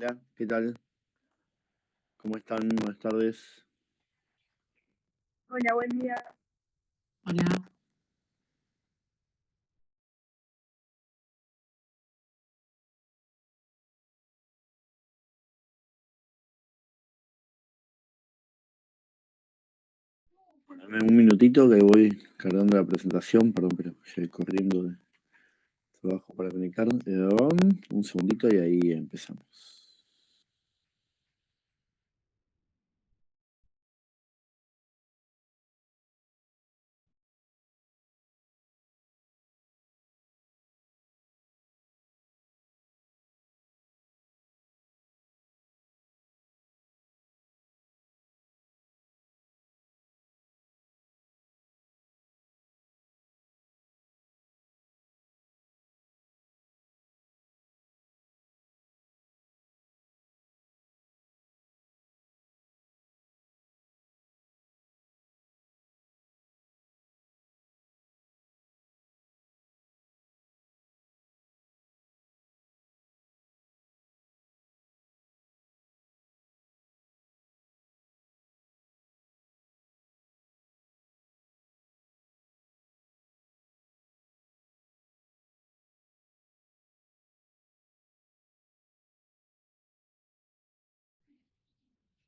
Hola, ¿qué tal? ¿Cómo están? Buenas tardes. Hola, buen día. Hola, Dame un minutito que voy cargando la presentación, perdón, pero estoy corriendo de trabajo para conectar. Un segundito y ahí empezamos.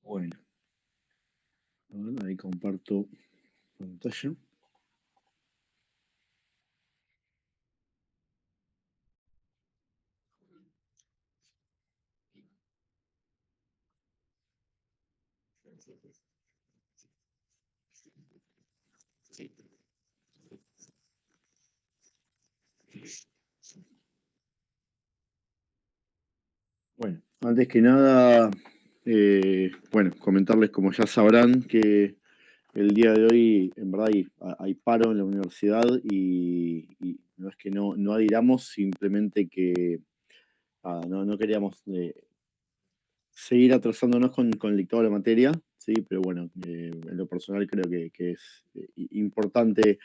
Bueno, a ver, ahí comparto pantalla. Bueno, antes que nada, bueno, comentarles como ya sabrán que el día de hoy en verdad hay paro en la universidad y no es que no adhiramos, simplemente que no queríamos seguir atrasándonos con el dictado de la materia, sí, pero bueno, en lo personal creo que es importante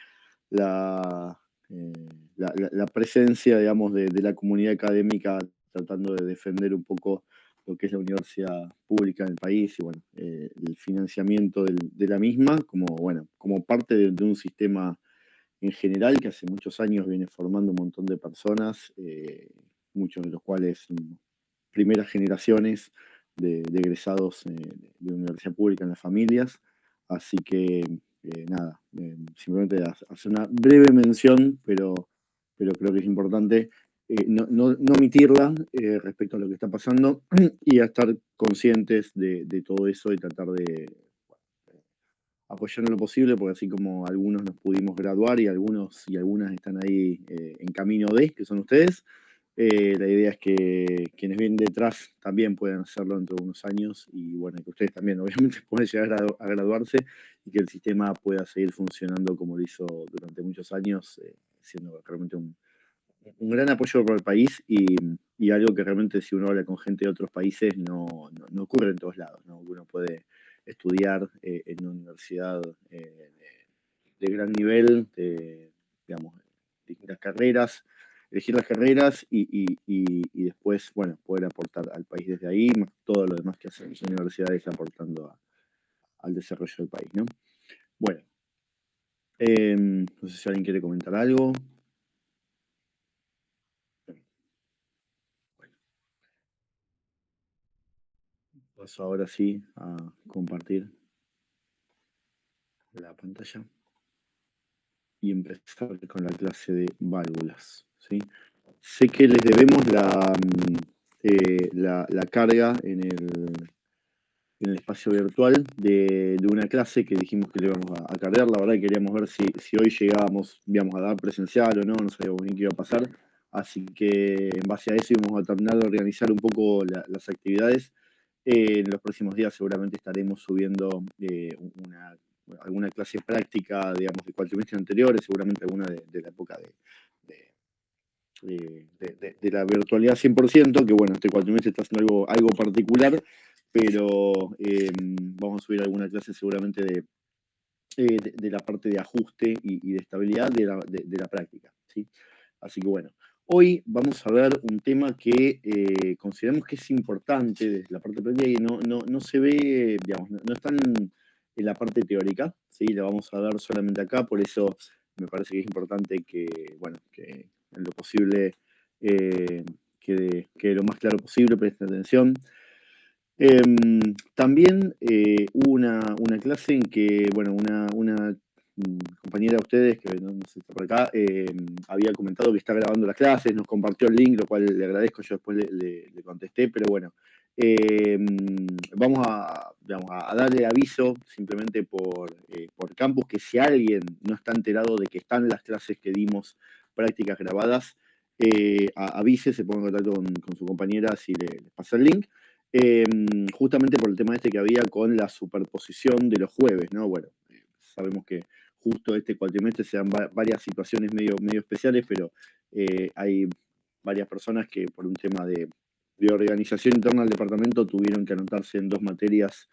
la, eh, la presencia, digamos, de la comunidad académica tratando de defender un poco lo que es la universidad pública en el país y bueno, el financiamiento de la misma como, bueno, como parte de un sistema en general que hace muchos años viene formando un montón de personas, muchos de los cuales son primeras generaciones de egresados de universidad pública en las familias. Así que nada, simplemente hacer una breve mención, pero creo que es importante no omitirla respecto a lo que está pasando y a estar conscientes de todo eso y tratar de apoyar en lo posible, porque así como algunos nos pudimos graduar y algunos y algunas están ahí en camino de, que son ustedes, la idea es que quienes vienen detrás también puedan hacerlo dentro de unos años y bueno, que ustedes también obviamente puedan llegar a graduarse y que el sistema pueda seguir funcionando como lo hizo durante muchos años, siendo realmente un gran apoyo para el país y algo que realmente si uno habla con gente de otros países no ocurre en todos lados, ¿no? Uno puede estudiar en una universidad de gran nivel, digamos, distintas carreras, elegir las carreras y después, bueno, poder aportar al país desde ahí, más todo lo demás que hacen las universidades aportando al desarrollo del país, ¿no? Bueno, no sé si alguien quiere comentar algo. Bueno, paso ahora sí a compartir la pantalla y empezar con la clase de válvulas, ¿sí? Sé que les debemos la carga en el espacio virtual de una clase que dijimos que le íbamos a cargar. La verdad que queríamos ver si hoy llegábamos, íbamos a dar presencial o no sabíamos bien qué iba a pasar. Así que en base a eso íbamos a terminar de organizar un poco las actividades. En los próximos días seguramente estaremos subiendo alguna clase práctica, digamos, de cuatrimestres anteriores, seguramente alguna de la época de la virtualidad 100%, que bueno, este cuatrimestre está haciendo algo particular, pero vamos a subir alguna clase seguramente de la parte de ajuste y de estabilidad de la práctica, ¿sí? Así que bueno, Hoy vamos a ver un tema que consideramos que es importante desde la parte práctica y no se ve, digamos, no está en la parte teórica, ¿sí? La vamos a ver solamente acá, por eso me parece que es importante que, bueno, que en lo posible eh, quede lo más claro posible, presten atención. También hubo una clase en que, bueno, una compañera de ustedes, que no sé si está por acá, había comentado que está grabando las clases, nos compartió el link, lo cual le agradezco, yo después le contesté, pero bueno, vamos digamos, a darle aviso simplemente por campus que si alguien no está enterado de que están las clases que dimos prácticas grabadas, avise, se ponga en contacto con su compañera si les pasa el link. Eh, Justamente por el tema este que había con la superposición de los jueves, ¿no? Bueno, sabemos que justo este cuatrimestre se dan varias situaciones medio especiales, pero hay varias personas que por un tema de organización interna del departamento tuvieron que anotarse en dos materias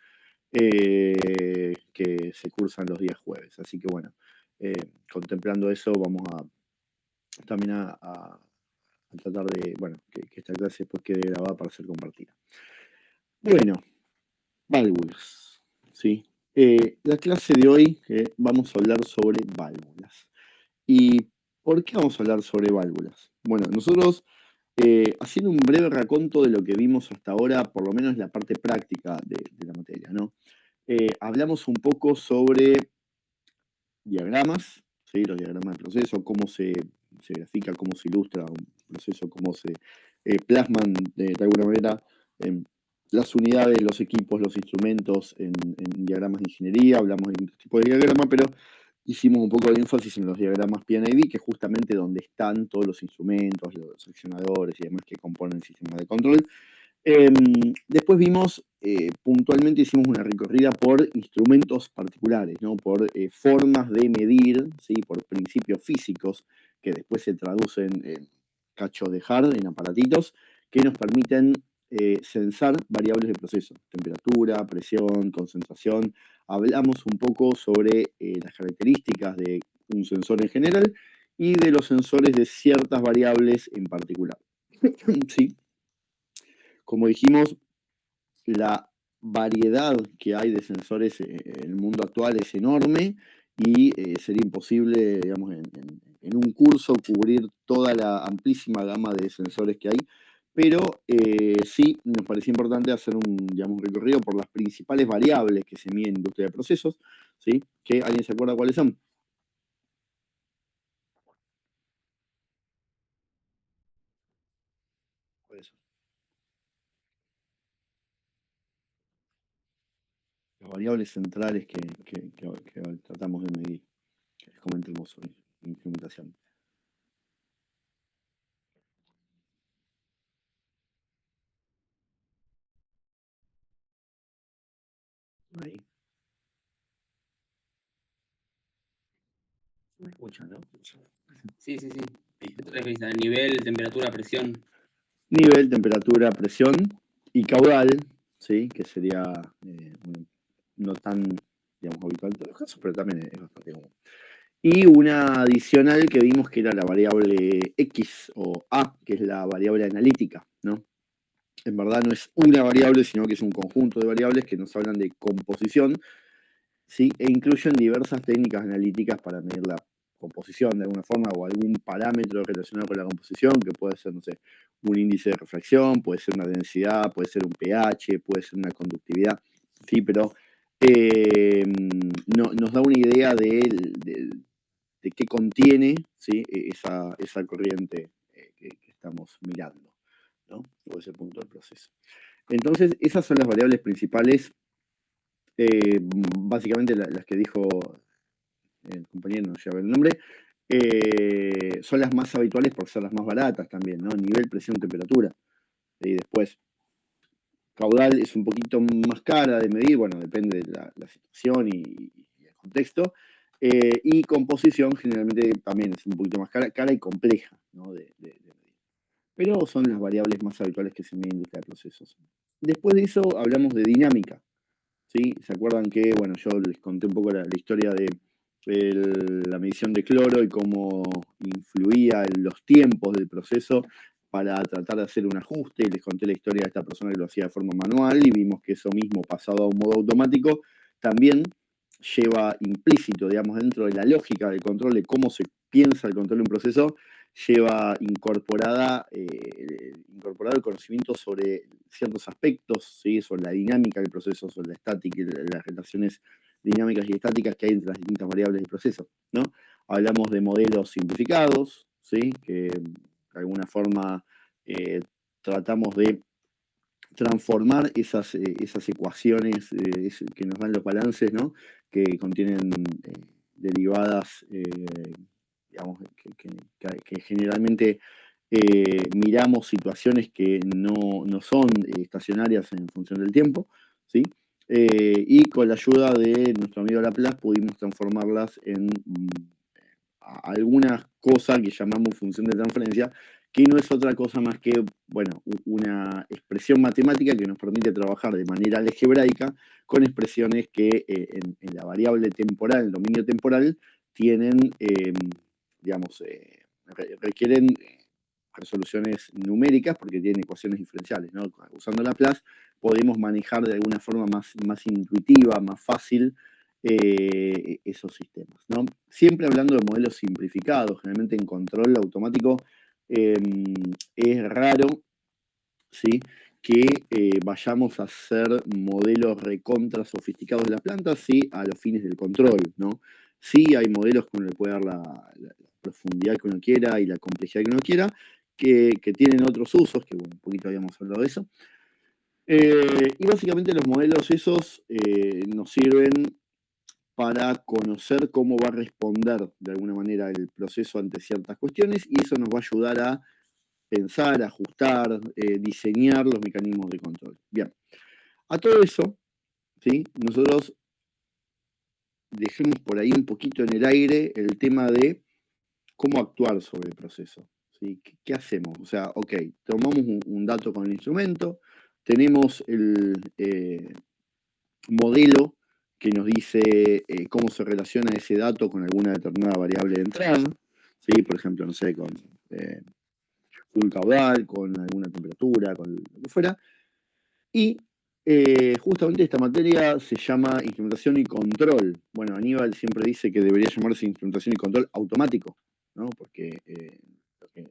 que se cursan los días jueves. Así que bueno, contemplando eso, vamos también a tratar de, bueno, que esta clase después quede grabada para ser compartida. Bueno, válvulas, ¿sí? La clase de hoy vamos a hablar sobre válvulas. ¿Y por qué vamos a hablar sobre válvulas? Bueno, nosotros, haciendo un breve raconto de lo que vimos hasta ahora, por lo menos la parte práctica de la materia, ¿no? Hablamos un poco sobre diagramas, ¿sí? Los diagramas de proceso, cómo se grafica, cómo se ilustra un proceso, cómo se plasman de alguna manera las unidades, los equipos, los instrumentos en diagramas de ingeniería. Hablamos de distintos tipos de diagrama, pero hicimos un poco de énfasis en los diagramas PNID, que es justamente donde están todos los instrumentos, los accionadores y demás que componen el sistema de control. Después vimos, puntualmente hicimos una recorrida por instrumentos particulares, ¿no? Por formas de medir, ¿sí? Por principios físicos que después se traducen en cachos de hard, en aparatitos, que nos permiten censar variables de proceso, temperatura, presión, concentración. Hablamos un poco sobre las características de un sensor en general y de los sensores de ciertas variables en particular. ¿Sí? Como dijimos, la variedad que hay de sensores en el mundo actual es enorme y sería imposible, digamos, en un curso cubrir toda la amplísima gama de sensores que hay, pero sí nos parecía importante hacer digamos, un recorrido por las principales variables que se miden en industria de procesos, ¿sí? ¿Que alguien se acuerda cuáles son? ¿Cuáles son? Las variables centrales que tratamos de medir, que les comentemos hoy en implementación. Ahí. ¿Me escuchan, no? Sí. A nivel, temperatura, presión. Nivel, temperatura, presión y caudal, ¿sí? Que sería no tan, digamos, habitual en todos los casos, pero también es bastante común. Y una adicional que vimos que era la variable X o A, que es la variable analítica, ¿no? En verdad no es una variable, sino que es un conjunto de variables que nos hablan de composición, ¿sí? E incluyen diversas técnicas analíticas para medir la composición de alguna forma o algún parámetro relacionado con la composición, que puede ser, no sé, un índice de refracción, puede ser una densidad, puede ser un pH, puede ser una conductividad, ¿sí? Pero nos da una idea de qué contiene, ¿sí? Esa corriente que estamos mirando, ¿no? O ese punto del proceso. Entonces, esas son las variables principales, básicamente las que dijo el compañero, no lleva el nombre, son las más habituales por ser las más baratas también, ¿no? Nivel, presión, temperatura. Y después, caudal es un poquito más cara de medir, bueno, depende de la situación y el contexto. Y composición generalmente también es un poquito más cara y compleja, ¿no? de medir. Pero son las variables más habituales que se miden en industria de procesos. Después de eso hablamos de dinámica, ¿sí? ¿Se acuerdan que, bueno, yo les conté un poco la historia de la medición de cloro y cómo influía en los tiempos del proceso para tratar de hacer un ajuste. Les conté la historia de esta persona que lo hacía de forma manual y vimos que eso mismo, pasado a un modo automático, también lleva implícito, digamos, dentro de la lógica del control, de cómo se piensa el control de un proceso, lleva incorporado el conocimiento sobre ciertos aspectos, ¿sí? Sobre la dinámica del proceso, sobre la estática y las relaciones dinámicas y estáticas que hay entre las distintas variables del proceso, ¿no? Hablamos de modelos simplificados, ¿sí? Que de alguna forma tratamos de transformar esas ecuaciones que nos dan los balances, ¿no? Que contienen derivadas, digamos, que generalmente miramos situaciones que no son estacionarias en función del tiempo, ¿sí? Y con la ayuda de nuestro amigo Laplace pudimos transformarlas en algunas cosas que llamamos función de transferencia, que no es otra cosa más que, bueno, una expresión matemática que nos permite trabajar de manera algebraica con expresiones que en la variable temporal, en el dominio temporal, tienen, digamos, requieren resoluciones numéricas porque tienen ecuaciones diferenciales, ¿no? Usando Laplace podemos manejar de alguna forma más intuitiva, más fácil, esos sistemas, ¿no? Siempre hablando de modelos simplificados, generalmente en control automático es raro, ¿sí? Que vayamos a hacer modelos recontra sofisticados de las plantas, sí, a los fines del control, ¿no? Sí hay modelos que uno le puede dar la profundidad que uno quiera y la complejidad que uno quiera, que tienen otros usos, que bueno, un poquito habíamos hablado de eso. Y básicamente los modelos esos nos sirven para conocer cómo va a responder de alguna manera el proceso ante ciertas cuestiones y eso nos va a ayudar a pensar, ajustar, diseñar los mecanismos de control. Bien, a todo eso, ¿sí? Nosotros dejemos por ahí un poquito en el aire el tema de cómo actuar sobre el proceso, ¿sí? ¿Qué hacemos? O sea, ok, tomamos un dato con el instrumento, tenemos el modelo que nos dice cómo se relaciona ese dato con alguna determinada variable de entrada, ¿sí? Por ejemplo, no sé, con un caudal, con alguna temperatura, con lo que fuera. Y justamente esta materia se llama instrumentación y control. Bueno, Aníbal siempre dice que debería llamarse instrumentación y control automático, ¿no? Porque lo que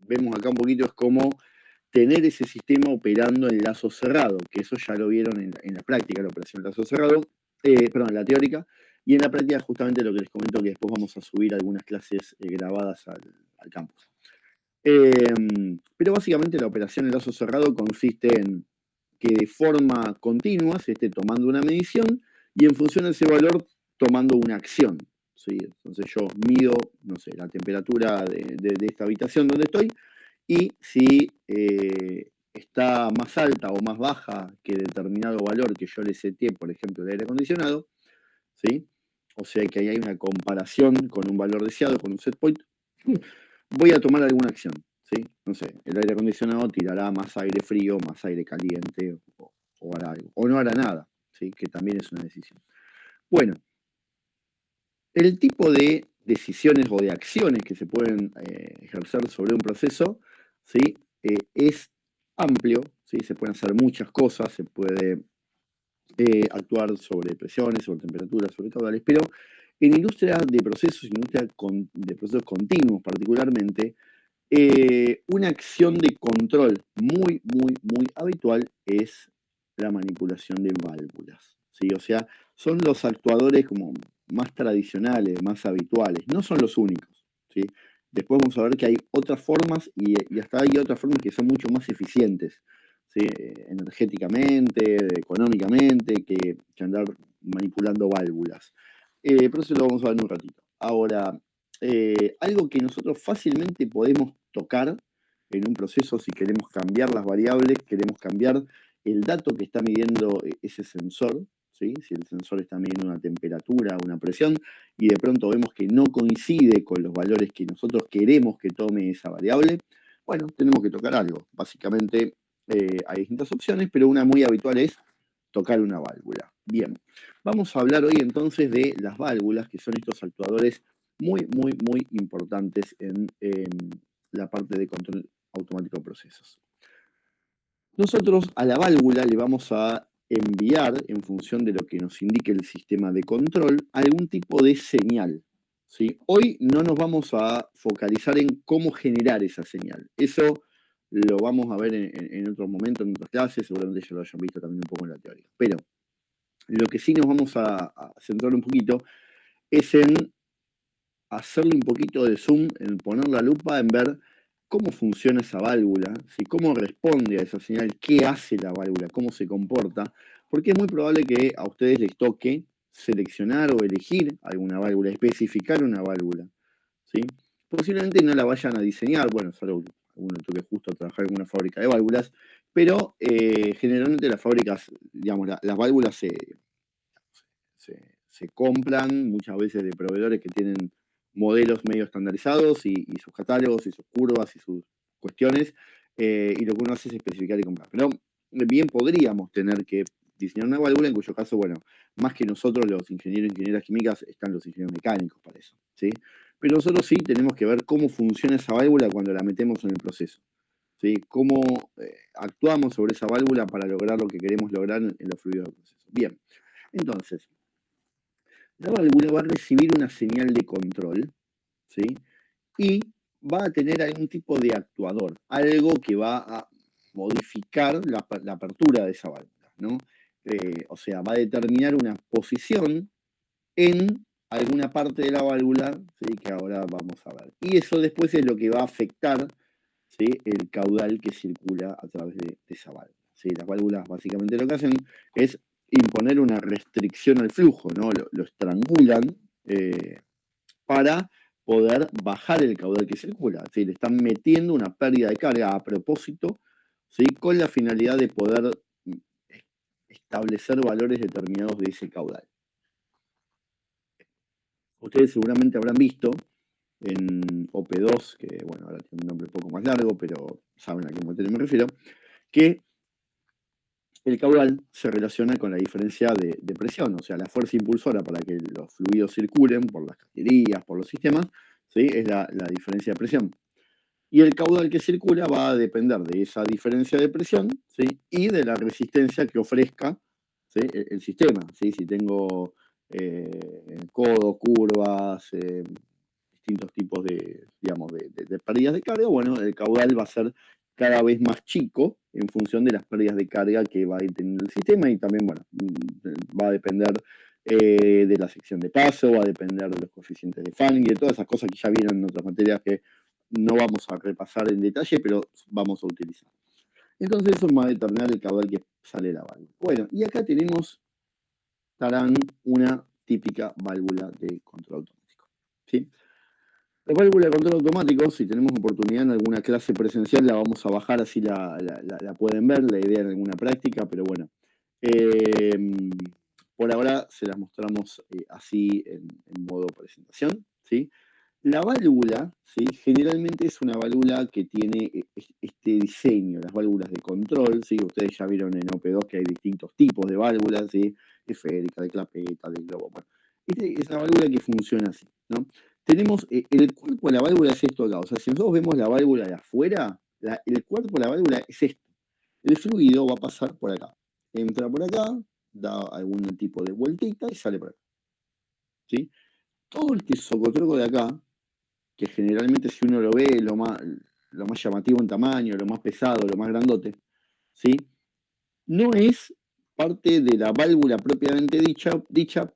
vemos acá un poquito es cómo tener ese sistema operando en lazo cerrado, que eso ya lo vieron en la práctica, la operación en lazo cerrado, perdón, en la teórica, y en la práctica justamente lo que les comento, que después vamos a subir algunas clases grabadas al campus. Pero básicamente la operación en lazo cerrado consiste en que de forma continua se esté tomando una medición y en función de ese valor tomando una acción, ¿sí? Entonces yo mido, no sé, la temperatura de esta habitación donde estoy y si está más alta o más baja que determinado valor que yo le seteé, por ejemplo, el aire acondicionado, ¿sí? O sea que ahí hay una comparación con un valor deseado, con un set point, voy a tomar alguna acción, ¿sí? No sé, el aire acondicionado tirará más aire frío, más aire caliente, o hará algo, o no hará nada, ¿sí? Que también es una decisión. Bueno, el tipo de decisiones o de acciones que se pueden ejercer sobre un proceso, ¿sí? Es amplio, ¿sí? Se pueden hacer muchas cosas, se puede actuar sobre presiones, sobre temperaturas, sobre caudales, pero en industria de procesos, industria de procesos continuos particularmente, una acción de control muy habitual es la manipulación de válvulas, ¿sí? O sea, son los actuadores como más tradicionales, más habituales, no son los únicos, ¿sí? Después vamos a ver que hay otras formas y hasta hay otras formas que son mucho más eficientes, ¿sí? Energéticamente, económicamente, que andar manipulando válvulas. Pero eso lo vamos a ver en un ratito. Ahora, algo que nosotros fácilmente podemos tocar en un proceso si queremos cambiar las variables, queremos cambiar el dato que está midiendo ese sensor, ¿sí? Si el sensor está midiendo una temperatura, una presión, y de pronto vemos que no coincide con los valores que nosotros queremos que tome esa variable, bueno, tenemos que tocar algo. Básicamente hay distintas opciones, pero una muy habitual es tocar una válvula. Bien, vamos a hablar hoy entonces de las válvulas, que son estos actuadores muy, muy, muy importantes en la parte de control automático de procesos. Nosotros a la válvula le vamos a enviar, en función de lo que nos indique el sistema de control, algún tipo de señal, ¿sí? Hoy no nos vamos a focalizar en cómo generar esa señal. Eso lo vamos a ver en otros momentos, en otras clases, seguramente ya lo hayan visto también un poco en la teoría. Pero lo que sí nos vamos a centrar un poquito es en hacerle un poquito de zoom, en poner la lupa, en ver cómo funciona esa válvula, ¿sí? Cómo responde a esa señal, qué hace la válvula, cómo se comporta, porque es muy probable que a ustedes les toque seleccionar o elegir alguna válvula, especificar una válvula, ¿sí? Posiblemente no la vayan a diseñar, bueno, salvo que uno toque justo trabajar en una fábrica de válvulas, pero generalmente las fábricas, digamos, las válvulas se compran muchas veces de proveedores que tienen modelos medio estandarizados y sus catálogos y sus curvas y sus cuestiones, y lo que uno hace es especificar y comprar. Pero bien podríamos tener que diseñar una válvula, en cuyo caso, bueno, más que nosotros los ingenieros e ingenieras químicas, están los ingenieros mecánicos para eso, ¿sí? Pero nosotros sí tenemos que ver cómo funciona esa válvula cuando la metemos en el proceso, ¿sí? Cómo actuamos sobre esa válvula para lograr lo que queremos lograr en los fluidos del proceso. Bien, entonces, la válvula va a recibir una señal de control, ¿sí? Y va a tener algún tipo de actuador, algo que va a modificar la apertura de esa válvula, ¿no? O sea, va a determinar una posición en alguna parte de la válvula, ¿sí? Que ahora vamos a ver. Y eso después es lo que va a afectar, ¿sí? El caudal que circula a través de esa válvula, ¿sí? Las válvulas básicamente lo que hacen es imponer una restricción al flujo, ¿no? Lo estrangulan para poder bajar el caudal que circula. ¿Sí? Le están metiendo una pérdida de carga a propósito, ¿sí? Con la finalidad de poder establecer valores determinados de ese caudal. Ustedes seguramente habrán visto en OP2, que bueno, ahora tiene un nombre un poco más largo, pero saben a qué modelo me refiero, que el caudal se relaciona con la diferencia de presión, o sea, la fuerza impulsora para que los fluidos circulen por las cañerías, por los sistemas, ¿sí? Es la diferencia de presión. Y el caudal que circula va a depender de esa diferencia de presión, ¿sí? Y de la resistencia que ofrezca, ¿sí? el sistema. ¿Sí? Si tengo codos, curvas, distintos tipos digamos, de pérdidas de carga, bueno, el caudal va a ser cada vez más chico en función de las pérdidas de carga que va a ir teniendo el sistema, y también, bueno, va a depender de la sección de paso, va a depender de los coeficientes de Fanning y de todas esas cosas que ya vieron en otras materias que no vamos a repasar en detalle, pero vamos a utilizar. Entonces eso va a determinar el caudal que sale de la válvula. Bueno, y acá tenemos, tarán, una típica válvula de control automático, ¿sí? La válvula de control automático, si tenemos oportunidad en alguna clase presencial, la vamos a bajar, así la pueden ver, la idea en alguna práctica, pero bueno. Por ahora se las mostramos así en modo presentación, ¿sí? La válvula, ¿sí? Generalmente es una válvula que tiene este diseño, las válvulas de control, ¿sí? Ustedes ya vieron en OP2 que hay distintos tipos de válvulas, ¿sí? Esférica, de clapeta, de globo. Bueno, es una válvula que funciona así, ¿no? Tenemos el cuerpo de la válvula es esto acá. O sea, si nosotros vemos la válvula de afuera, el cuerpo de la válvula es esto. El fluido va a pasar por acá. Entra por acá, da algún tipo de vueltita y sale por acá, ¿sí? Todo el socotroco de acá, que generalmente si uno lo ve lo más llamativo en tamaño, lo más pesado, lo más grandote, ¿sí? No es parte de la válvula propiamente dicha,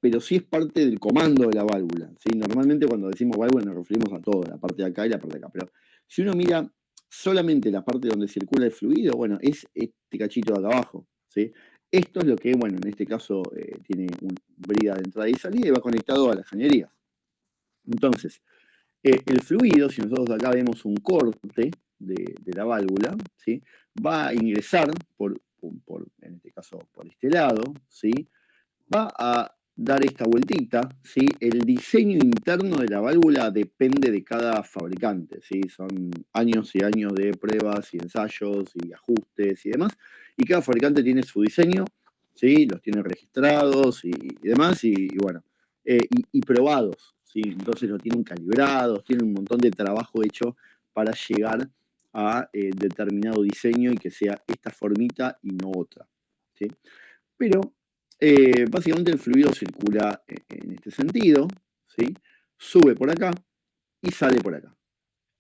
pero sí es parte del comando de la válvula, ¿sí? Normalmente cuando decimos válvula nos referimos a todo, la parte de acá y la parte de acá, pero si uno mira solamente la parte donde circula el fluido, bueno, es este cachito de acá abajo, ¿sí? Esto es lo que, bueno, en este caso tiene una brida de entrada y salida y va conectado a las cañerías. Entonces, el fluido, si nosotros acá vemos un corte de la válvula, ¿sí? Va a ingresar en este caso por este lado, ¿sí? Va a dar esta vueltita, ¿sí? El diseño interno de la válvula depende de cada fabricante, ¿sí? Son años y años de pruebas y ensayos y ajustes y demás, y cada fabricante tiene su diseño, ¿sí? Los tiene registrados y demás, y bueno, y probados, ¿sí? Entonces los tienen calibrados, tienen un montón de trabajo hecho para llegar a determinado diseño y que sea esta formita y no otra, ¿sí? Pero básicamente el fluido circula en este sentido, ¿sí? Sube por acá y sale por acá.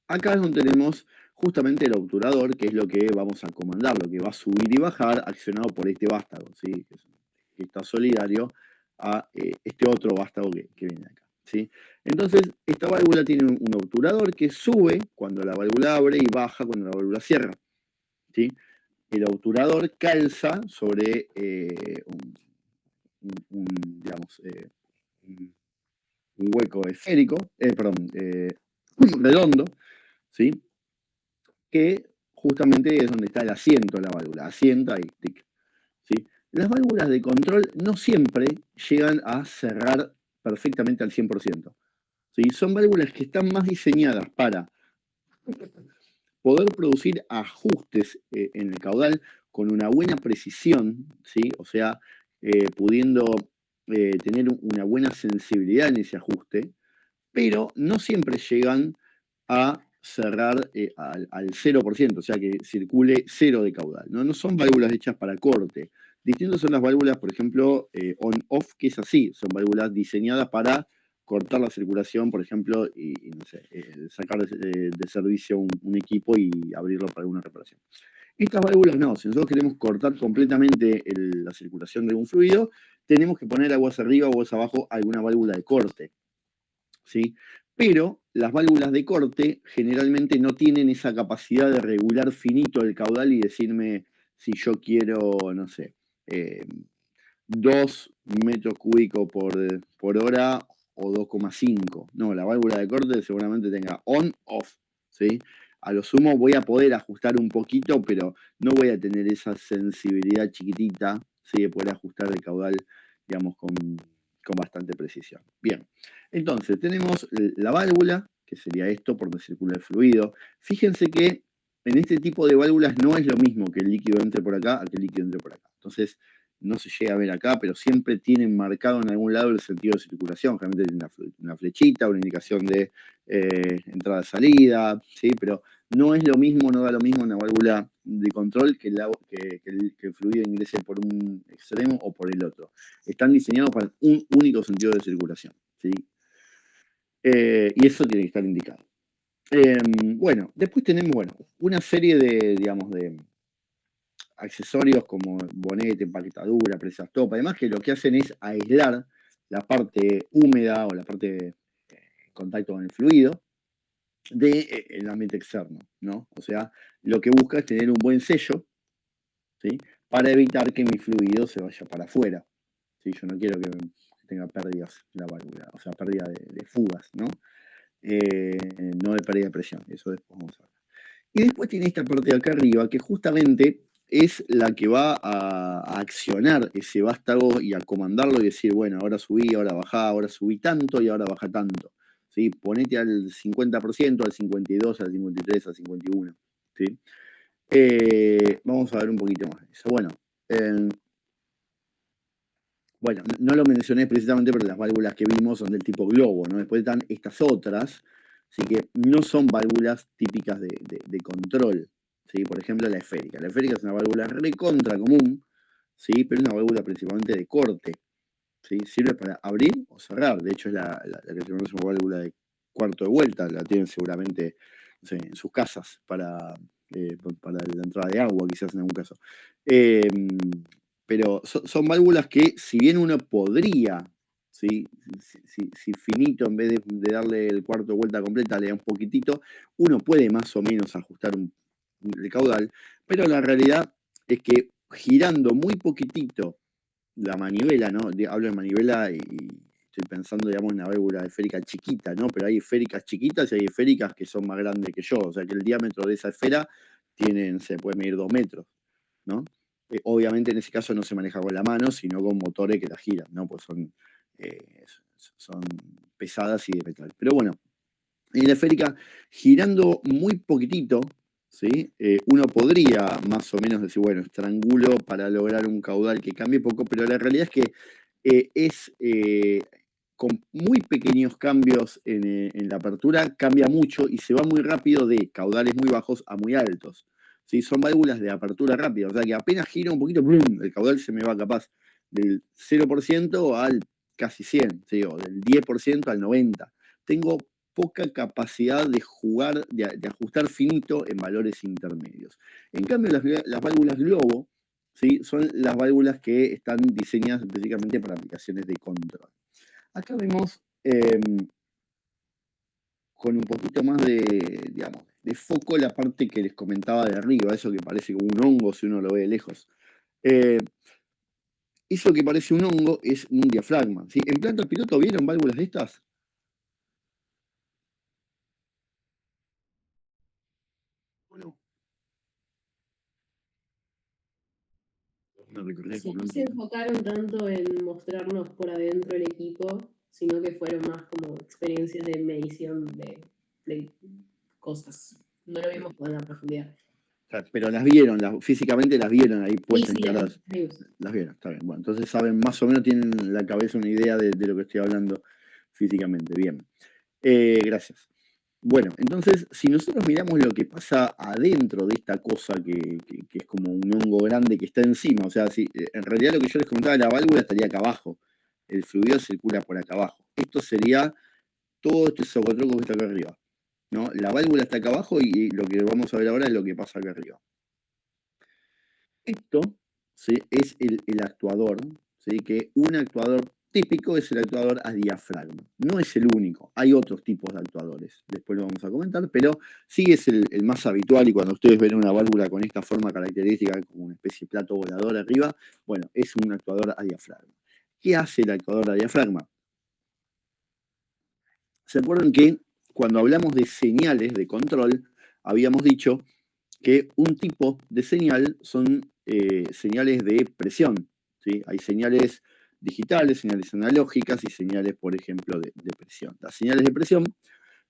Acá es donde tenemos justamente el obturador, que es lo que vamos a comandar, lo que va a subir y bajar accionado por este vástago, ¿sí? Que está solidario a este otro vástago que viene acá, ¿sí? Entonces, esta válvula tiene un obturador que sube cuando la válvula abre y baja cuando la válvula cierra, ¿sí? El obturador calza sobre digamos, un hueco esférico, redondo, ¿sí? Que justamente es donde está el asiento de la válvula, asienta y tic, ¿sí? Las válvulas de control no siempre llegan a cerrar perfectamente al 100%, ¿sí? Son válvulas que están más diseñadas para poder producir ajustes en el caudal con una buena precisión, ¿sí? O sea, pudiendo tener una buena sensibilidad en ese ajuste, pero no siempre llegan a cerrar al 0%, o sea que circule cero de caudal, ¿no? No son válvulas hechas para corte. Distintas son las válvulas, por ejemplo, on-off, que es así, son válvulas diseñadas para cortar la circulación, por ejemplo, y no sé, sacar de servicio un equipo y abrirlo para alguna reparación. Estas válvulas no, si nosotros queremos cortar completamente la circulación de un fluido, tenemos que poner aguas arriba o aguas abajo alguna válvula de corte, ¿sí? Pero las válvulas de corte generalmente no tienen esa capacidad de regular finito el caudal y decirme si yo quiero, no sé, 2 metros cúbicos por hora o 2,5. No, la válvula de corte seguramente tenga on-off, ¿sí? A lo sumo voy a poder ajustar un poquito, pero no voy a tener esa sensibilidad chiquitita, ¿sí? De poder ajustar el caudal, digamos, con bastante precisión. Bien, entonces tenemos la válvula, que sería esto por donde circula el fluido. Fíjense que en este tipo de válvulas no es lo mismo que el líquido entre por acá a que el líquido entre por acá. Entonces, no se llega a ver acá, pero siempre tienen marcado en algún lado el sentido de circulación. Generalmente tiene una flechita, una indicación de entrada-salida, ¿sí? Pero no es lo mismo, no da lo mismo una válvula de control que el fluido ingrese por un extremo o por el otro. Están diseñados para un único sentido de circulación, ¿sí? Y eso tiene que estar indicado. Bueno, después tenemos una serie de, digamos, de accesorios como bonete, empaquetadura, presas topa, además que lo que hacen es aislar la parte húmeda o la parte en contacto con el fluido del ambiente externo, ¿no? O sea, lo que busca es tener un buen sello, ¿sí? Para evitar que mi fluido se vaya para afuera, ¿sí? Yo no quiero que tenga pérdidas la válvula, o sea, pérdida de fugas, ¿no? No de pérdida de presión, eso después vamos a ver. Y después tiene esta parte de acá arriba que justamente es la que va a accionar ese vástago y a comandarlo y decir, bueno, ahora subí, ahora bajá, ahora subí tanto y ahora bajá tanto, ¿sí? Ponete al 50%, al 52%, al 53%, al 51%, ¿sí? Vamos a ver un poquito más de eso. Bueno, no lo mencioné precisamente, pero las válvulas que vimos son del tipo globo, ¿no? Después están estas otras, así que no son válvulas típicas de control, ¿sí? Por ejemplo, la esférica. La esférica es una válvula recontra común, ¿sí? Pero es una válvula principalmente de corte, ¿sí? Sirve para abrir o cerrar. De hecho, es la que tenemos una válvula de cuarto de vuelta, la tienen seguramente, no sé, en sus casas para la entrada de agua, quizás en algún caso. Pero son válvulas que, si bien uno podría, ¿sí? Si finito, en vez de darle el cuarto de vuelta completa, le da un poquitito, uno puede más o menos ajustar el caudal, pero la realidad es que girando muy poquitito la manivela, ¿no? Hablo de manivela y estoy pensando, digamos, en una válvula esférica chiquita, ¿no? Pero hay esféricas chiquitas y hay esféricas que son más grandes que yo, o sea que el diámetro de esa esfera se puede medir 2 metros, ¿no? Obviamente en ese caso no se maneja con la mano, sino con motores que la giran, ¿no? Pues son pesadas y de metal. Pero bueno, en la esférica, girando muy poquitito, ¿sí? Uno podría más o menos decir, bueno, estrangulo para lograr un caudal que cambie poco, pero la realidad es que es con muy pequeños cambios en la apertura, cambia mucho y se va muy rápido de caudales muy bajos a muy altos. ¿Sí? Son válvulas de apertura rápida, o sea que apenas gira un poquito, ¡brum!, el caudal se me va capaz del 0% al casi 100, ¿sí? O del 10% al 90%. Tengo poca capacidad de jugar, de ajustar finito en valores intermedios. En cambio, las válvulas globo, ¿sí?, son las válvulas que están diseñadas específicamente para aplicaciones de control. Acá vemos con un poquito más digamos, de foco la parte que les comentaba de arriba, eso que parece como un hongo si uno lo ve de lejos. Eso que parece un hongo es un diafragma, ¿sí? En planta piloto, ¿vieron válvulas de estas? Bueno. No se enfocaron tanto en mostrarnos por adentro el equipo, sino que fueron más como experiencias de medición de cosas. No lo vimos con la profundidad. Pero las vieron, físicamente las vieron ahí puestas Sí, instaladas. Las vieron, está bien. Bueno, entonces saben, más o menos tienen en la cabeza una idea de lo que estoy hablando físicamente. Bien. Gracias. Bueno, entonces, si nosotros miramos lo que pasa adentro de esta cosa que es como un hongo grande que está encima, o sea, si, en realidad lo que yo les comentaba de la válvula estaría acá abajo. El fluido circula por acá abajo. Esto sería todo este socotroco que está acá arriba, ¿no? La válvula está acá abajo y lo que vamos a ver ahora es lo que pasa acá arriba. Esto, ¿sí?, es el actuador, ¿sí?, que un actuador típico es el actuador a diafragma. No es el único, hay otros tipos de actuadores, después lo vamos a comentar, pero sí es el más habitual, y cuando ustedes ven una válvula con esta forma característica, como una especie de plato volador arriba, bueno, es un actuador a diafragma. ¿Qué hace el actuador a diafragma? ¿Se acuerdan que cuando hablamos de señales de control, habíamos dicho que un tipo de señal son señales de presión, ¿sí? Hay señales digitales, señales analógicas y señales, por ejemplo, de presión. Las señales de presión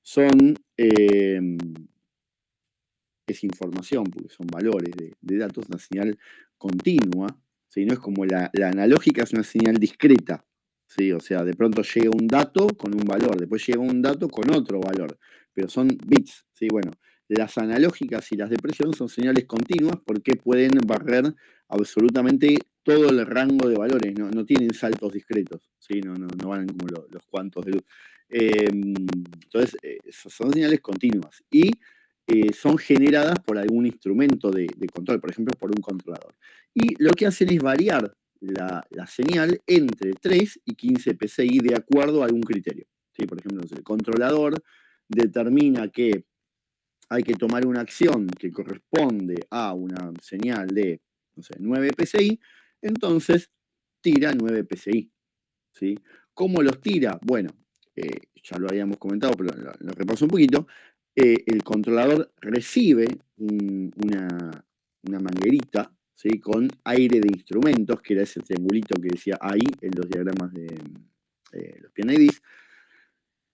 son, es información, porque son valores de datos, una señal continua, ¿sí? No es como la analógica, es una señal discreta, ¿sí? O sea, de pronto llega un dato con un valor, después llega un dato con otro valor, pero son bits, ¿sí? Bueno, las analógicas y las de presión son señales continuas porque pueden barrer absolutamente todo el rango de valores, no tienen saltos discretos, ¿sí? No van como los cuantos de luz. Entonces, son señales continuas y son generadas por algún instrumento de control, por ejemplo, por un controlador. Y lo que hacen es variar la señal entre 3 y 15 PSI de acuerdo a algún criterio. ¿Sí? Por ejemplo, el controlador determina que hay que tomar una acción que corresponde a una señal de, no sé, 9 PSI, entonces tira 9 PSI. ¿Sí? ¿Cómo los tira? Bueno, ya lo habíamos comentado, pero lo repaso un poquito. El controlador recibe una manguerita, ¿sí?, con aire de instrumentos, que era ese triangulito que decía ahí en los diagramas de los PNIDs,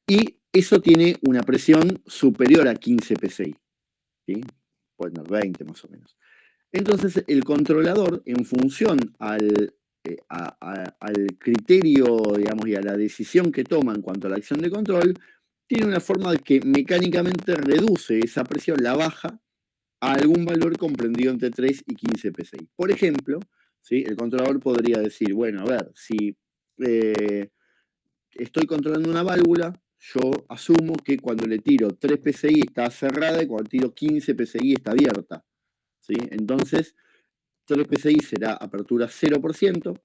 y eso tiene una presión superior a 15 PSI, ¿sí? Puede tener 20 más o menos. Entonces el controlador, en función al criterio, digamos, y a la decisión que toma en cuanto a la acción de control, tiene una forma de que mecánicamente reduce esa presión, la baja a algún valor comprendido entre 3 y 15 PSI. Por ejemplo, ¿sí?, el controlador podría decir, bueno, a ver, si estoy controlando una válvula, yo asumo que cuando le tiro 3 PSI está cerrada y cuando tiro 15 PSI está abierta, ¿sí? Entonces, 3 PSI será apertura 0%,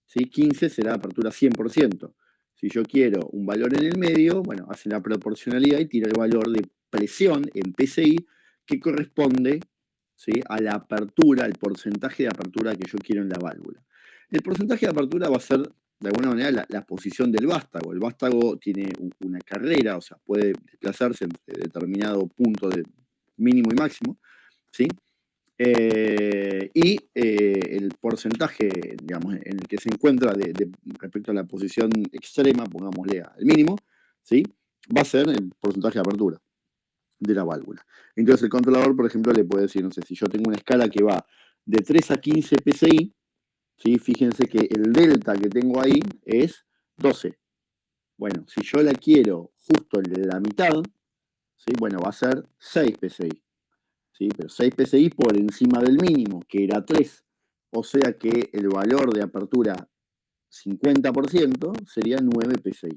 ¿sí? 15 será apertura 100%. Si yo quiero un valor en el medio, bueno, hace la proporcionalidad y tira el valor de presión en PSI que corresponde, ¿sí?, a la apertura, al porcentaje de apertura que yo quiero en la válvula. El porcentaje de apertura va a ser, de alguna manera, la posición del vástago. El vástago tiene una carrera, o sea, puede desplazarse entre determinado punto de mínimo y máximo, ¿sí? Y el porcentaje, digamos, en el que se encuentra respecto a la posición extrema, pongámosle al mínimo, ¿sí?, va a ser el porcentaje de apertura. de la válvula. Entonces el controlador, por ejemplo, le puede decir, no sé, si yo tengo una escala que va de 3 a 15 PSI, ¿sí? Fíjense que el delta que tengo ahí es 12. Bueno, si yo la quiero justo en la mitad, ¿sí? Bueno, va a ser 6 PSI. ¿Sí? Pero 6 PSI por encima del mínimo, que era 3. O sea que el valor de apertura 50% sería 9 PSI.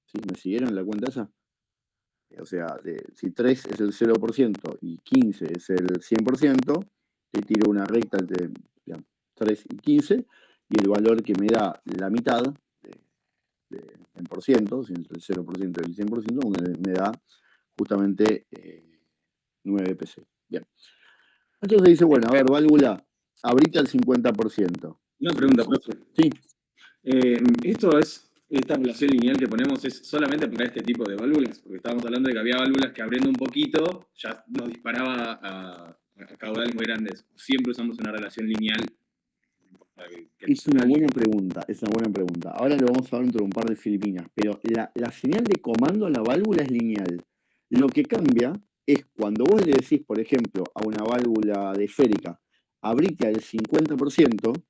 ¿Sí? ¿Me siguieron la cuenta esa? O sea, si 3 es el 0% y 15 es el 100%, te tiro una recta entre, digamos, 3 y 15, y el valor que me da la mitad en por ciento, entre el 0% y el 100%, me da justamente 9 PSI. Bien. Entonces dice, bueno, a ver, válvula, abrite al 50%. Una pregunta, profe. Sí. Esta relación lineal que ponemos es solamente para este tipo de válvulas, porque estábamos hablando de que había válvulas que abriendo un poquito ya nos disparaba a caudales muy grandes. Siempre usamos una relación lineal. Es una buena pregunta, Ahora lo vamos a ver dentro de un par de Filipinas, pero la señal de comando a la válvula es lineal. Lo que cambia es cuando vos le decís, por ejemplo, a una válvula de esférica, abrite al 50%,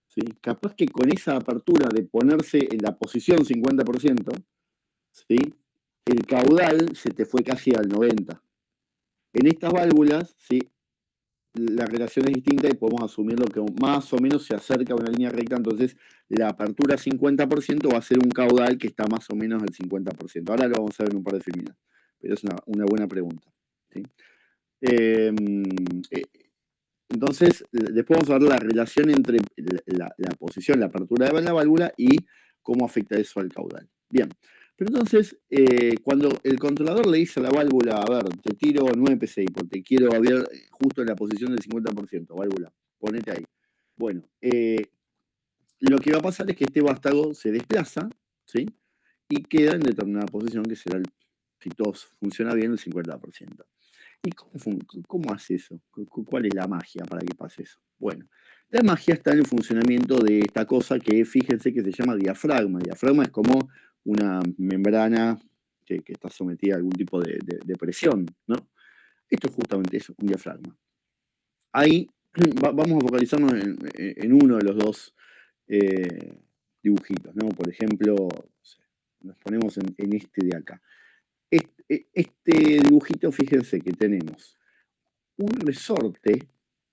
¿sí? Capaz que con esa apertura de ponerse en la posición 50%, ¿sí? El caudal se te fue casi al 90%. En estas válvulas, ¿sí? La relación es distinta y podemos asumirlo que más o menos se acerca a una línea recta, entonces la apertura 50% va a ser un caudal que está más o menos al 50%. Ahora lo vamos a ver en un par de filminas, pero es una buena pregunta. ¿Sí? Entonces, después vamos a ver la relación entre la posición, la apertura de la válvula y cómo afecta eso al caudal. Bien, pero entonces, cuando el controlador le dice a la válvula, a ver, te tiro 9 PSI porque quiero ver justo en la posición del 50%, válvula, ponete ahí. Bueno, lo que va a pasar es que este vástago se desplaza, ¿sí? Y queda en determinada posición que será, si todo funciona bien, el 50%. ¿Y cómo hace eso? ¿Cuál es la magia para que pase eso? Bueno, la magia está en el funcionamiento de esta cosa que fíjense que se llama diafragma. Diafragma es como una membrana que está sometida a algún tipo de presión, ¿no? Esto es justamente eso, un diafragma. Ahí vamos a focalizarnos en uno de los dos dibujitos, ¿no? Por ejemplo, nos ponemos en este de acá. Este dibujito, fíjense que tenemos un resorte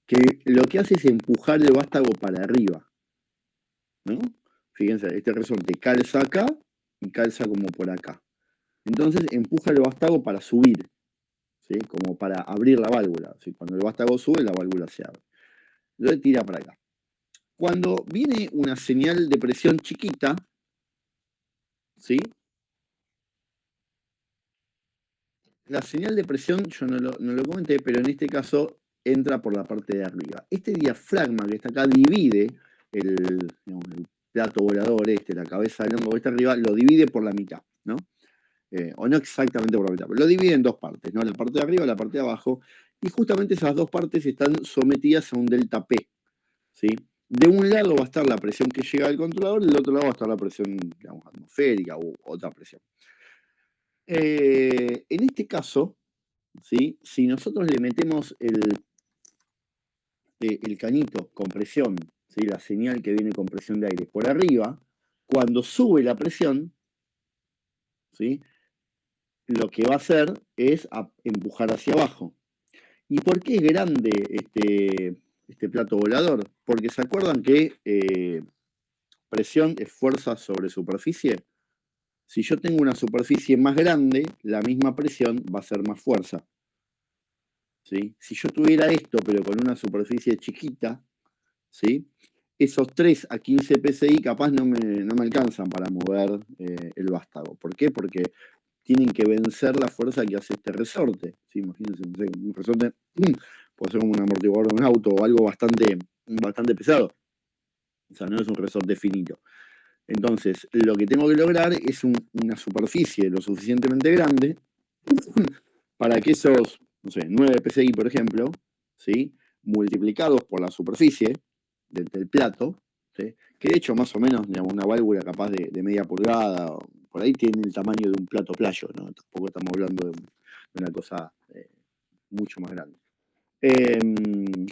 que lo que hace es empujar el vástago para arriba, ¿no? Fíjense, este resorte calza acá y calza como por acá. Entonces empuja el vástago para subir, ¿sí? Como para abrir la válvula, ¿sí? Cuando el vástago sube, la válvula se abre. Lo tira para acá. Cuando viene una señal de presión chiquita, ¿sí? La señal de presión, yo no lo comenté, pero en este caso entra por la parte de arriba. Este diafragma que está acá divide el plato volador la cabeza del hongo que está arriba, lo divide por la mitad, ¿no? O no exactamente por la mitad, pero lo divide en dos partes, ¿no? La parte de arriba y la parte de abajo, y justamente esas dos partes están sometidas a un delta P, ¿sí? De un lado va a estar la presión que llega al controlador, y del otro lado va a estar la presión, digamos, atmosférica u otra presión. En este caso, ¿sí? Si nosotros le metemos el cañito con presión, ¿sí? La señal que viene con presión de aire por arriba, cuando sube la presión, ¿sí? Lo que va a hacer es empujar hacia abajo. ¿Y por qué es grande este plato volador? Porque se acuerdan que presión es fuerza sobre superficie. Si yo tengo una superficie más grande, la misma presión va a ser más fuerza. ¿Sí? Si yo tuviera esto, pero con una superficie chiquita, ¿sí? Esos 3 a 15 PSI capaz no me alcanzan para mover el vástago. ¿Por qué? Porque tienen que vencer la fuerza que hace este resorte. ¿Sí? Imagínense, un resorte puede ser como un amortiguador de un auto o algo bastante pesado. O sea, no es un resorte finito. Entonces, lo que tengo que lograr es una superficie lo suficientemente grande para que esos, no sé, 9 PSI, por ejemplo, ¿sí? Multiplicados por la superficie del plato, ¿sí? Que de hecho más o menos, digamos, una válvula capaz de media pulgada, por ahí tiene el tamaño de un plato playo, ¿no? Tampoco estamos hablando de una cosa mucho más grande.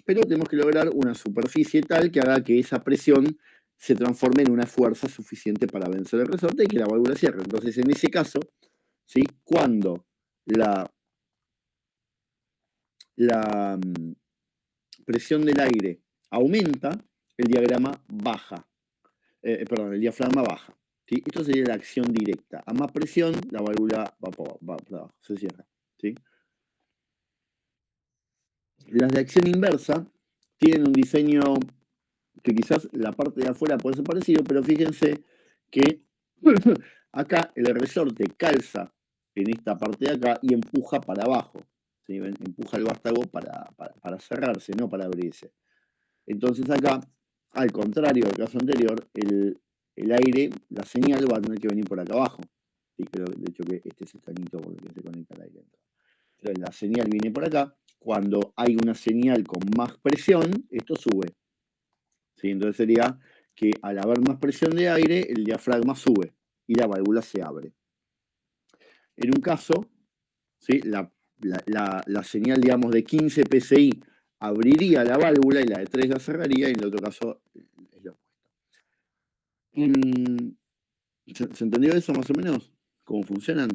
Pero tenemos que lograr una superficie tal que haga que esa presión se transforme en una fuerza suficiente para vencer el resorte y que la válvula cierre. Entonces, en ese caso, ¿sí? Cuando la presión del aire aumenta, el diafragma baja. ¿Sí? Esto sería la acción directa. A más presión, la válvula va para abajo, se cierra. ¿Sí? Las de acción inversa tienen un diseño que quizás la parte de afuera puede ser parecido, pero fíjense que acá el resorte calza en esta parte de acá y empuja para abajo. ¿Sí? Empuja el vástago para cerrarse, no para abrirse. Entonces acá, al contrario del caso anterior, el aire, la señal va a tener que venir por acá abajo. Sí, creo de hecho que este es el canito por el que se conecta al aire. Entonces, la señal viene por acá. Cuando hay una señal con más presión, esto sube. ¿Sí? Entonces sería que al haber más presión de aire, el diafragma sube y la válvula se abre. En un caso, ¿sí? la señal, digamos, de 15 psi abriría la válvula y la de 3 la cerraría, y en el otro caso es lo opuesto. ¿Se entendió eso más o menos? ¿Cómo funcionan?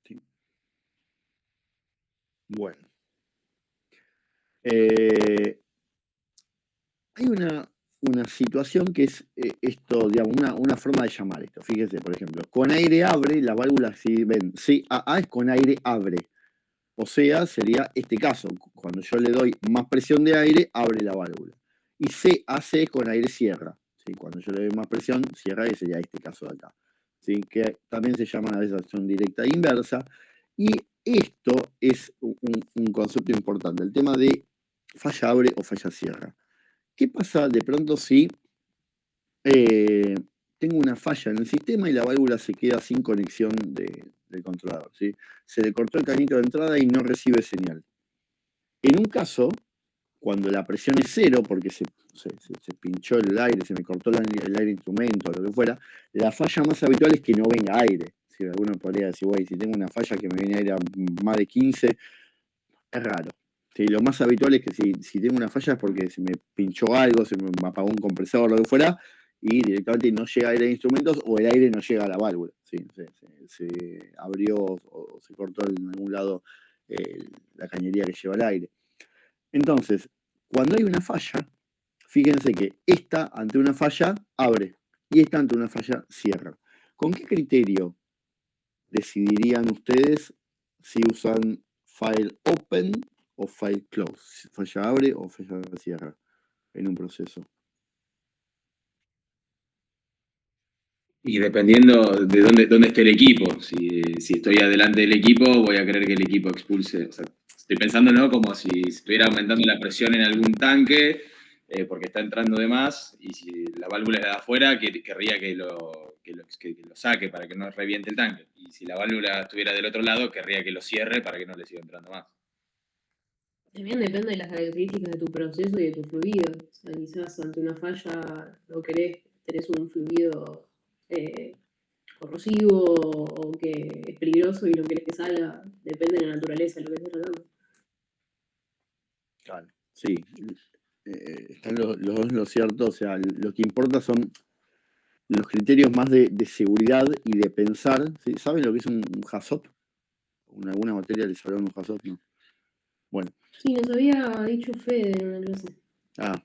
Sí. Bueno. Hay una situación que es esto, digamos, una forma de llamar esto. Fíjense, por ejemplo, con aire abre, la válvula, si ven, CAA es con aire abre. O sea, sería este caso. Cuando yo le doy más presión de aire, abre la válvula. Y CAC con aire cierra. ¿Sí? Cuando yo le doy más presión, cierra, y sería este caso de acá. ¿Sí? Que también se llama a veces acción directa e inversa. Y esto es un concepto importante, el tema de falla abre o falla cierra. ¿Qué pasa de pronto si tengo una falla en el sistema y la válvula se queda sin conexión del controlador? ¿Sí? Se le cortó el canito de entrada y no recibe señal. En un caso, cuando la presión es cero, porque se pinchó el aire, se me cortó el aire instrumento, lo que fuera, la falla más habitual es que no venga aire. ¿Sí? Alguno podría decir, güey, si tengo una falla que me viene aire a más de 15, es raro. Sí, lo más habitual es que si tengo una falla es porque se me pinchó algo, se me apagó un compresor, lo que fuera, y directamente no llega aire de instrumentos o el aire no llega a la válvula. ¿Sí? Se abrió o se cortó en algún lado la cañería que lleva el aire. Entonces, cuando hay una falla, fíjense que esta ante una falla abre y esta ante una falla cierra. ¿Con qué criterio decidirían ustedes si usan file open o file close? ¿Falla abre o falla cierra en un proceso? Y dependiendo de dónde esté el equipo. Si estoy adelante del equipo, voy a querer que el equipo expulse. O sea, estoy pensando, ¿no? Como si estuviera aumentando la presión en algún tanque porque está entrando de más, y si la válvula es de afuera, querría que lo saque para que no reviente el tanque. Y si la válvula estuviera del otro lado, querría que lo cierre para que no le siga entrando más. También depende de las características de tu proceso y de tu fluido. O sea, quizás ante una falla no tenés un fluido corrosivo o que es peligroso y no querés que salga. Depende de la naturaleza de lo que estés tratando. Claro, sí. Están los dos lo cierto. O sea, lo que importa son los criterios más de seguridad y de pensar. ¿Sí? ¿Saben lo que es un HACCP? ¿En alguna materia les hablaron de un HACCP? No. Bueno. Sí, nos había dicho Fede en una clase.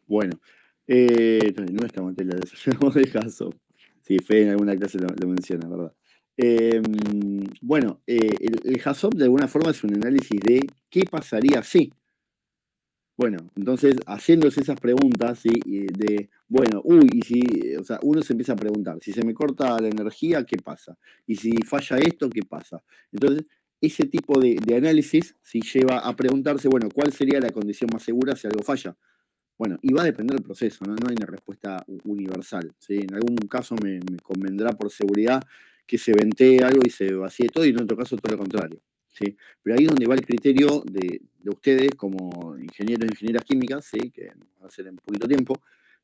Bueno. No esta materia, les hablamos de HACCP. Sí, Fede en alguna clase lo menciona, ¿verdad? Bueno, el HACCP de alguna forma es un análisis de qué pasaría si. Bueno, entonces, haciéndose esas preguntas, ¿sí? Y si, o sea, uno se empieza a preguntar, si se me corta la energía, ¿qué pasa? Y si falla esto, ¿qué pasa? Entonces, ese tipo de análisis sí lleva a preguntarse, bueno, ¿cuál sería la condición más segura si algo falla? Bueno, y va a depender del proceso, ¿no? No hay una respuesta universal, ¿sí? En algún caso me convendrá por seguridad que se ventee algo y se vacíe todo, y en otro caso todo lo contrario. ¿Sí? Pero ahí es donde va el criterio de ustedes como ingenieros e ingenieras químicas, ¿sí? Que va a ser en poquito tiempo,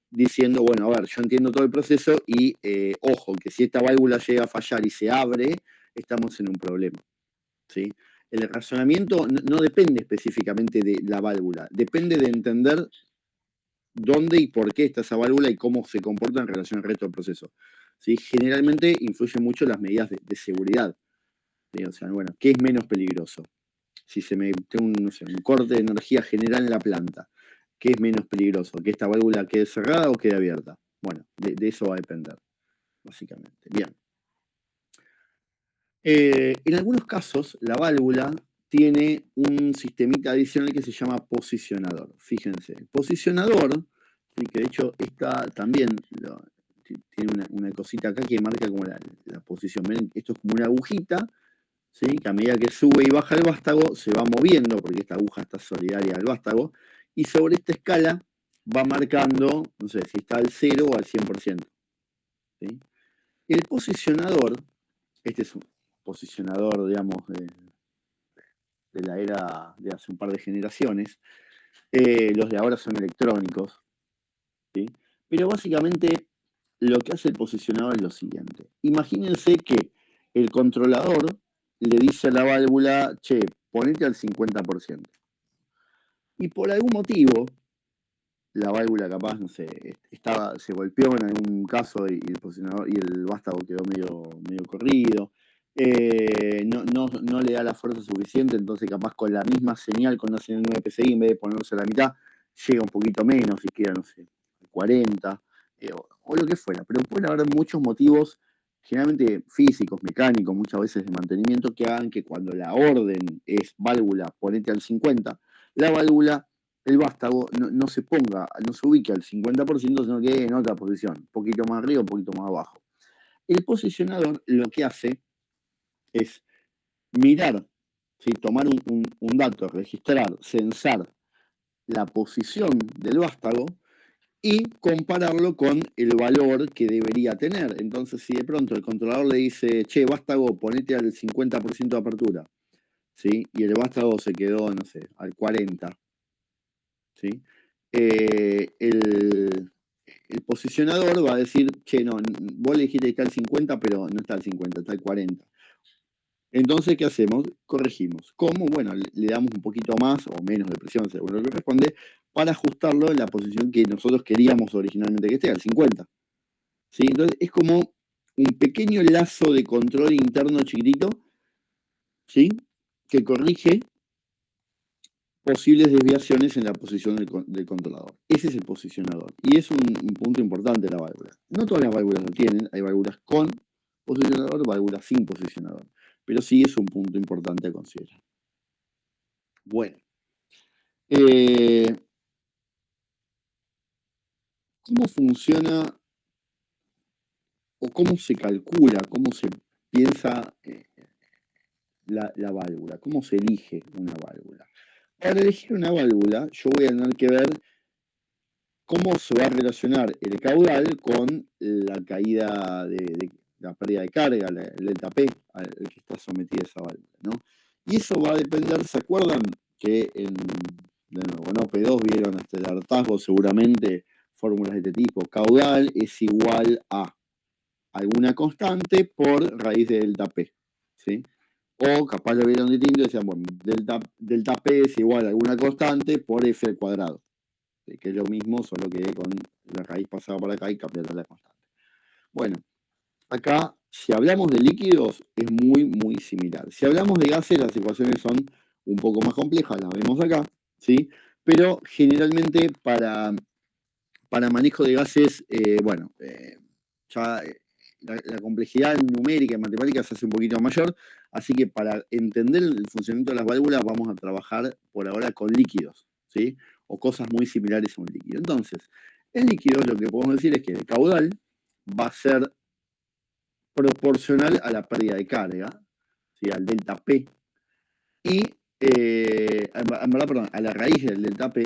diciendo, bueno, a ver, yo entiendo todo el proceso y ojo, que si esta válvula llega a fallar y se abre, estamos en un problema. ¿sí? El razonamiento no depende específicamente de la válvula, depende de entender dónde y por qué está esa válvula y cómo se comporta en relación al resto del proceso. ¿Sí? Generalmente influyen mucho las medidas de seguridad. ¿Sí? O sea, bueno, ¿qué es menos peligroso? Si tengo no sé, un corte de energía general en la planta, ¿qué es menos peligroso? ¿Que esta válvula quede cerrada o quede abierta? Bueno, de eso va a depender, básicamente. Bien. En algunos casos, la válvula tiene un sistemita adicional que se llama posicionador. Fíjense, el posicionador, ¿sí? Que de hecho está también, tiene una cosita acá que marca como la posición. ¿Ven? Esto es como una agujita, ¿sí? Que a medida que sube y baja el vástago se va moviendo, porque esta aguja está solidaria al vástago, y sobre esta escala va marcando, no sé, si está al 0 o al 100%. ¿Sí? El posicionador, este es un posicionador, digamos, de la era de hace un par de generaciones, los de ahora son electrónicos, ¿sí? Pero básicamente lo que hace el posicionador es lo siguiente. Imagínense que el controlador le dice a la válvula, che, ponete al 50%. Y por algún motivo, la válvula capaz, no sé, se golpeó en algún caso y el posicionador y el vástago quedó medio corrido. No le da la fuerza suficiente, entonces capaz con la misma señal, con una señal 9 PSI, en vez de ponerse a la mitad, llega un poquito menos y queda, no sé, 40, o lo que fuera. Pero pueden haber muchos motivos, generalmente físicos, mecánicos, muchas veces de mantenimiento, que hagan que cuando la orden es válvula, ponete al 50, la válvula, el vástago, no se ubique al 50%, sino que en otra posición, un poquito más arriba, un poquito más abajo. El posicionador lo que hace es mirar, ¿sí? Tomar un dato, registrar, censar la posición del vástago y compararlo con el valor que debería tener. Entonces, si de pronto el controlador le dice, che, vástago, ponete al 50% de apertura, ¿sí? Y el vástago se quedó, no sé, al 40%, ¿sí? El posicionador va a decir, che, no, vos le dijiste que está al 50, pero no está al 50, está al 40. Entonces, ¿qué hacemos? Corregimos. ¿Cómo? Bueno, le damos un poquito más o menos de presión, según lo que corresponde, para ajustarlo en la posición que nosotros queríamos originalmente que esté, al 50. ¿Sí? Entonces, es como un pequeño lazo de control interno chiquitito, ¿sí? Que corrige posibles desviaciones en la posición del controlador. Ese es el posicionador. Y es un punto importante de la válvula. No todas las válvulas lo tienen. Hay válvulas con posicionador, válvulas sin posicionador. Pero sí es un punto importante a considerar. Bueno. ¿Cómo funciona o cómo se calcula, cómo se piensa la válvula? ¿Cómo se elige una válvula? Para elegir una válvula, yo voy a tener que ver cómo se va a relacionar el caudal con la caída de la pérdida de carga, el delta P, al que está sometida esa válvula, ¿no? Y eso va a depender, ¿se acuerdan que de nuevo, en OP2 vieron hasta el hartazgo seguramente fórmulas de este tipo? Caudal es igual a alguna constante por raíz de delta P, ¿sí? O capaz lo vieron distinto y decían, bueno, delta P es igual a alguna constante por F al cuadrado, ¿sí? Que es lo mismo, solo que con la raíz pasada por acá y cambiando la constante. Bueno, acá, si hablamos de líquidos, es muy similar. Si hablamos de gases, las ecuaciones son un poco más complejas, las vemos acá, ¿sí? Pero generalmente para manejo de gases, ya la complejidad numérica en matemáticas se hace un poquito mayor, así que para entender el funcionamiento de las válvulas vamos a trabajar por ahora con líquidos, ¿sí? O cosas muy similares a un líquido. Entonces, en líquidos lo que podemos decir es que el caudal va a ser proporcional a la pérdida de carga, ¿sí? Al delta P, y a la raíz del delta P,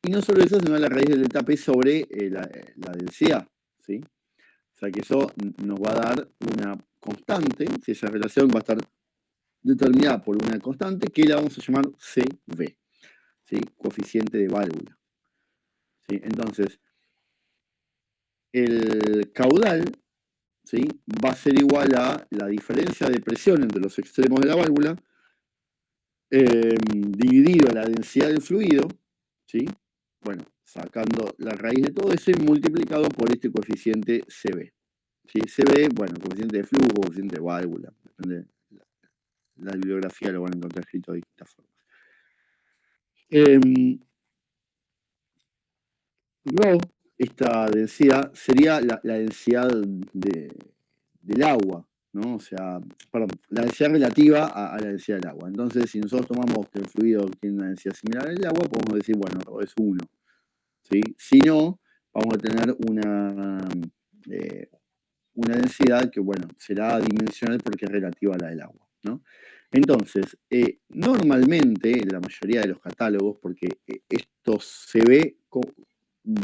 y no solo eso, sino a la raíz del delta P sobre la densidad, ¿sí? O sea que eso nos va a dar una constante, si esa relación va a estar determinada por una constante que la vamos a llamar CV, ¿sí? Coeficiente de válvula, ¿sí? Entonces, el caudal, ¿sí? Va a ser igual a la diferencia de presión entre los extremos de la válvula dividido la densidad del fluido, ¿sí? Bueno, sacando la raíz de todo eso y multiplicado por este coeficiente CB. ¿Sí? CB, bueno, coeficiente de flujo, coeficiente de válvula, depende de la bibliografía, lo van a encontrar escrito de distintas formas. Rho, esta densidad, sería la densidad del agua, ¿no? O sea, perdón, la densidad relativa a la densidad del agua. Entonces, si nosotros tomamos que el fluido tiene una densidad similar al agua, podemos decir, bueno, Rho es 1. ¿Sí? Si no, vamos a tener una densidad que, bueno, será dimensional porque es relativa a la del agua, ¿no? Entonces, normalmente, en la mayoría de los catálogos, porque estos CB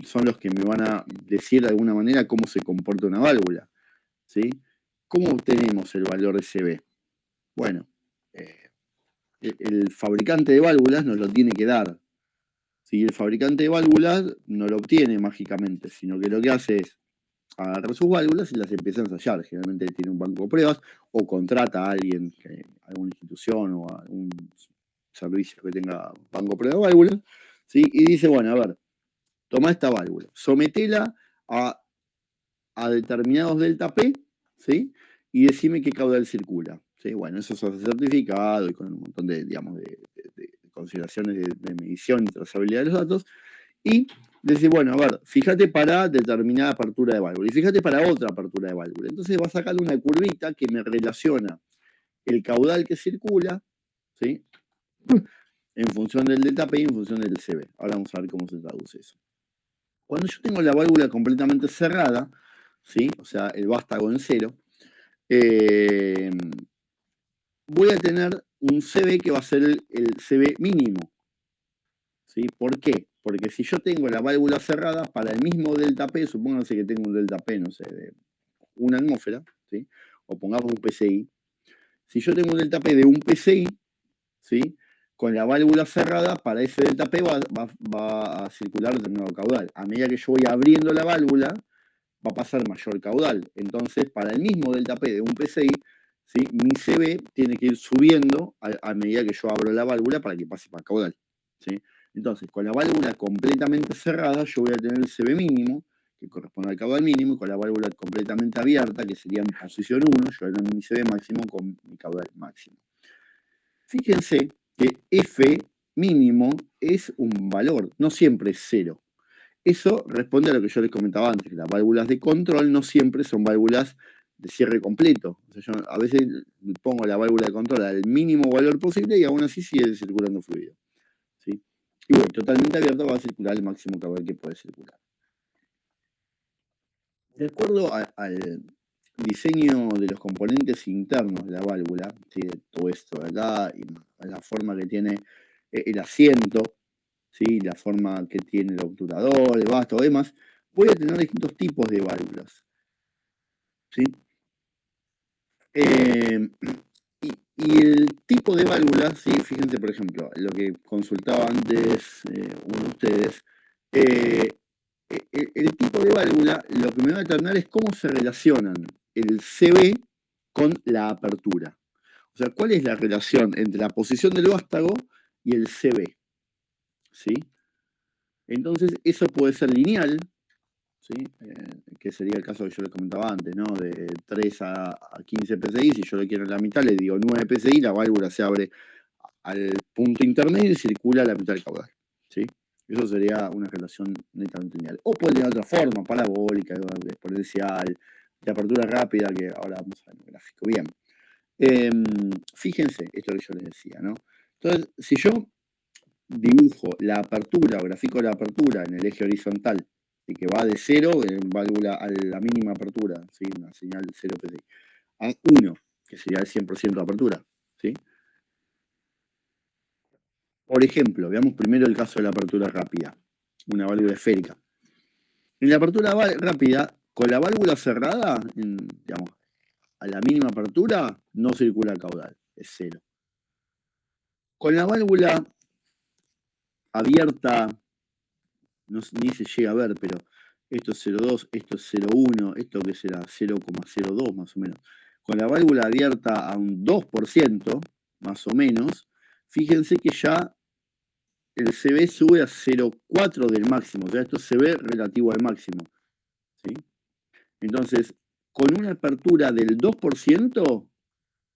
son los que me van a decir de alguna manera cómo se comporta una válvula, ¿sí? ¿Cómo obtenemos el valor de CB? Bueno, el fabricante de válvulas nos lo tiene que dar. ¿Sí? El fabricante de válvulas no lo obtiene mágicamente, sino que lo que hace es agarrar sus válvulas y las empieza a ensayar. Generalmente tiene un banco de pruebas o contrata a alguien, alguna institución o algún servicio que tenga banco de pruebas de válvulas, ¿sí? Y dice, bueno, a ver, toma esta válvula, sometela a determinados delta P, ¿sí? Y decime qué caudal circula, ¿sí? Bueno, eso se hace certificado y con un montón de, digamos, de consideraciones de medición y trazabilidad de los datos. Y decir, bueno, a ver, fíjate para determinada apertura de válvula y fíjate para otra apertura de válvula. Entonces va a sacar una curvita que me relaciona el caudal que circula, ¿sí? En función del delta P y en función del CB. Ahora vamos a ver cómo se traduce eso. Cuando yo tengo la válvula completamente cerrada, ¿sí? O sea, el vástago en cero, voy a tener un CB que va a ser el CB mínimo. ¿Sí? ¿Por qué? Porque si yo tengo la válvula cerrada, para el mismo delta P, supónganse que tengo un delta P, no sé, de una atmósfera, ¿sí? O pongamos un PSI. Si yo tengo un delta P de un PSI, ¿sí? Con la válvula cerrada, para ese delta P va a circular determinado caudal. A medida que yo voy abriendo la válvula, va a pasar mayor caudal. Entonces, para el mismo delta P de un PSI, ¿sí? Mi CB tiene que ir subiendo a medida que yo abro la válvula para que pase más caudal, ¿sí? Entonces, con la válvula completamente cerrada, yo voy a tener el CB mínimo, que corresponde al caudal mínimo, y con la válvula completamente abierta, que sería en posición 1, yo voy a tener mi CB máximo con mi caudal máximo. Fíjense que F mínimo es un valor, no siempre es 0. Eso responde a lo que yo les comentaba antes, que las válvulas de control no siempre son válvulas de cierre completo. O sea, yo a veces pongo la válvula de control al mínimo valor posible y aún así sigue circulando fluido, ¿sí? Y bueno, totalmente abierta va a circular el máximo caudal que puede circular. De acuerdo al diseño de los componentes internos de la válvula, ¿sí? Todo esto de acá, y a la forma que tiene el asiento, ¿sí? La forma que tiene el obturador, el vástago y demás, voy a tener distintos tipos de válvulas, ¿sí? Y el tipo de válvula, ¿sí? Fíjense, por ejemplo, lo que consultaba antes uno de ustedes, el tipo de válvula lo que me va a determinar es cómo se relacionan el CB con la apertura. O sea, ¿cuál es la relación entre la posición del vástago y el CB? ¿Sí? Entonces, eso puede ser lineal, ¿sí? Que sería el caso que yo les comentaba antes, ¿no? De 3 a 15 PSI, si yo lo quiero en la mitad, le digo 9 PSI, la válvula se abre al punto intermedio y circula a la mitad del caudal, ¿sí? Eso sería una relación netamente lineal. O puede tener otra forma, parabólica, exponencial, de apertura rápida, que ahora vamos a ver en el gráfico. Bien. Fíjense, esto que yo les decía, ¿no? Entonces, si yo dibujo la apertura o grafico la apertura en el eje horizontal, y que va de 0 en válvula a la mínima apertura, ¿sí? Una señal de 0 PSI, a 1, que sería el 100% de apertura, ¿sí? Por ejemplo, veamos primero el caso de la apertura rápida, una válvula esférica. En la apertura rápida, con la válvula cerrada, digamos, a la mínima apertura, no circula caudal, es 0. Con la válvula abierta, no, ni se llega a ver, pero esto es 0,2, esto es 0,1, esto que será 0,02 más o menos. Con la válvula abierta a un 2%, más o menos, fíjense que ya el CB sube a 0,4 del máximo, o sea, esto se ve relativo al máximo, ¿sí? Entonces, con una apertura del 2%,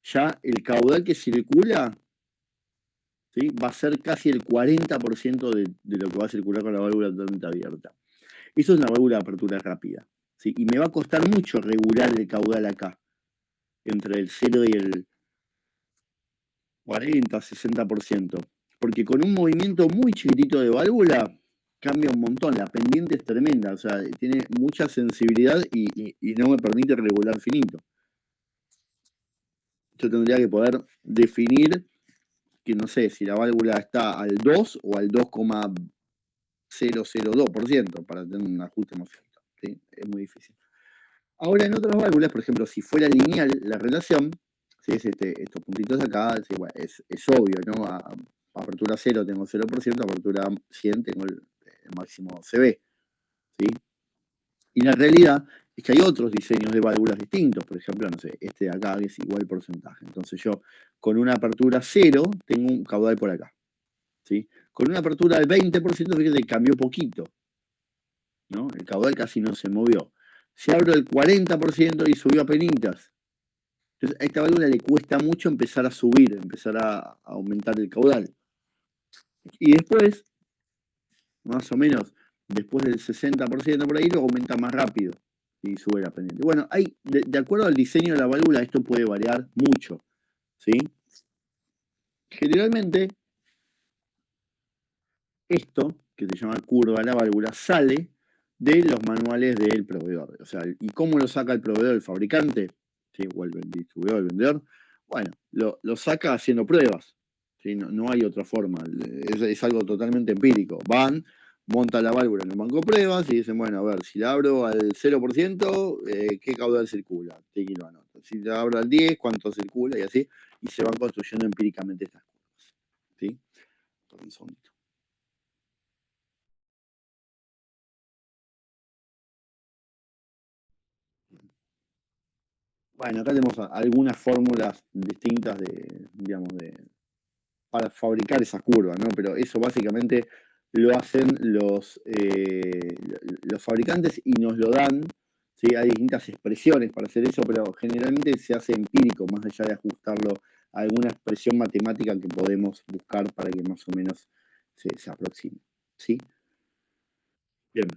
ya el caudal que circula, ¿sí?, va a ser casi el 40% de lo que va a circular con la válvula totalmente abierta. Eso es una válvula de apertura rápida, ¿sí? Y me va a costar mucho regular el caudal acá, entre el 0 y el 40, 60%, porque con un movimiento muy chiquitito de válvula cambia un montón, la pendiente es tremenda, o sea, tiene mucha sensibilidad y no me permite regular finito. Yo tendría que poder definir que no sé si la válvula está al 2 o al 2,002% para tener un ajuste más finito, ¿sí? Es muy difícil. Ahora en otras válvulas, por ejemplo, si fuera lineal la relación, si es estos puntitos acá, sí, bueno, es obvio, ¿no? A apertura 0 tengo 0%, apertura 100 tengo el máximo CB, ¿sí? Y la realidad es que hay otros diseños de válvulas distintos, por ejemplo, no sé, este de acá que es igual porcentaje. Entonces yo con una apertura 0 tengo un caudal por acá, ¿sí? Con una apertura del 20%, fíjate que cambió poquito, ¿no? El caudal casi no se movió. Si abro el 40% y subió a penitas. Entonces a esta válvula le cuesta mucho empezar a subir, empezar a aumentar el caudal. Y después, más o menos, después del 60% por ahí, lo aumenta más rápido y sube la pendiente. Bueno, hay, de acuerdo al diseño de la válvula, esto puede variar mucho, ¿sí? Generalmente, esto, que se llama curva de la válvula, sale de los manuales del proveedor. O sea, ¿y cómo lo saca el proveedor, el fabricante? ¿Sí? O el distribuidor, el vendedor. Bueno, lo saca haciendo pruebas. ¿Sí? No hay otra forma. Es algo totalmente empírico. Van, montan la válvula en un banco de pruebas y dicen, bueno, a ver, si la abro al 0%, ¿qué caudal circula? Tiki lo anoto. Si la abro al 10%, ¿cuánto circula? Y así. Y se van construyendo empíricamente estas curvas. ¿Sí? Un segundito. Bueno, acá tenemos algunas fórmulas distintas para fabricar esas curvas, ¿no? Pero eso básicamente lo hacen los fabricantes y nos lo dan, ¿sí? Hay distintas expresiones para hacer eso, pero generalmente se hace empírico, más allá de ajustarlo a alguna expresión matemática que podemos buscar para que más o menos se aproxime, ¿sí? Bien.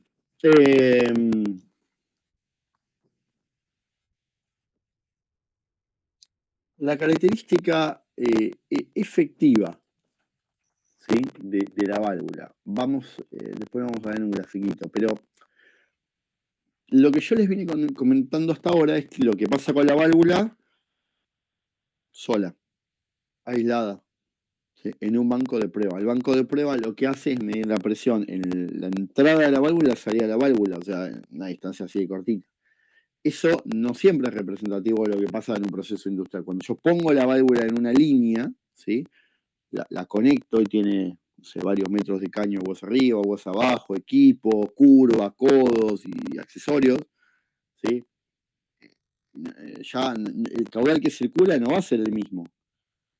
La característica efectiva, ¿sí?, de la válvula. Después vamos a ver en un grafiquito, pero lo que yo les vine comentando hasta ahora es lo que pasa con la válvula sola, aislada, ¿sí?, en un banco de prueba. El banco de prueba lo que hace es medir la presión en la entrada de la válvula y la salida de la válvula, o sea, en una distancia así de cortita. Eso no siempre es representativo de lo que pasa en un proceso industrial. Cuando yo pongo la válvula en una línea, ¿sí?, la conecto y tiene, no sé, varios metros de caño, vos arriba, vos abajo, equipo, curva, codos y accesorios, ¿sí? Ya el caudal que circula no va a ser el mismo,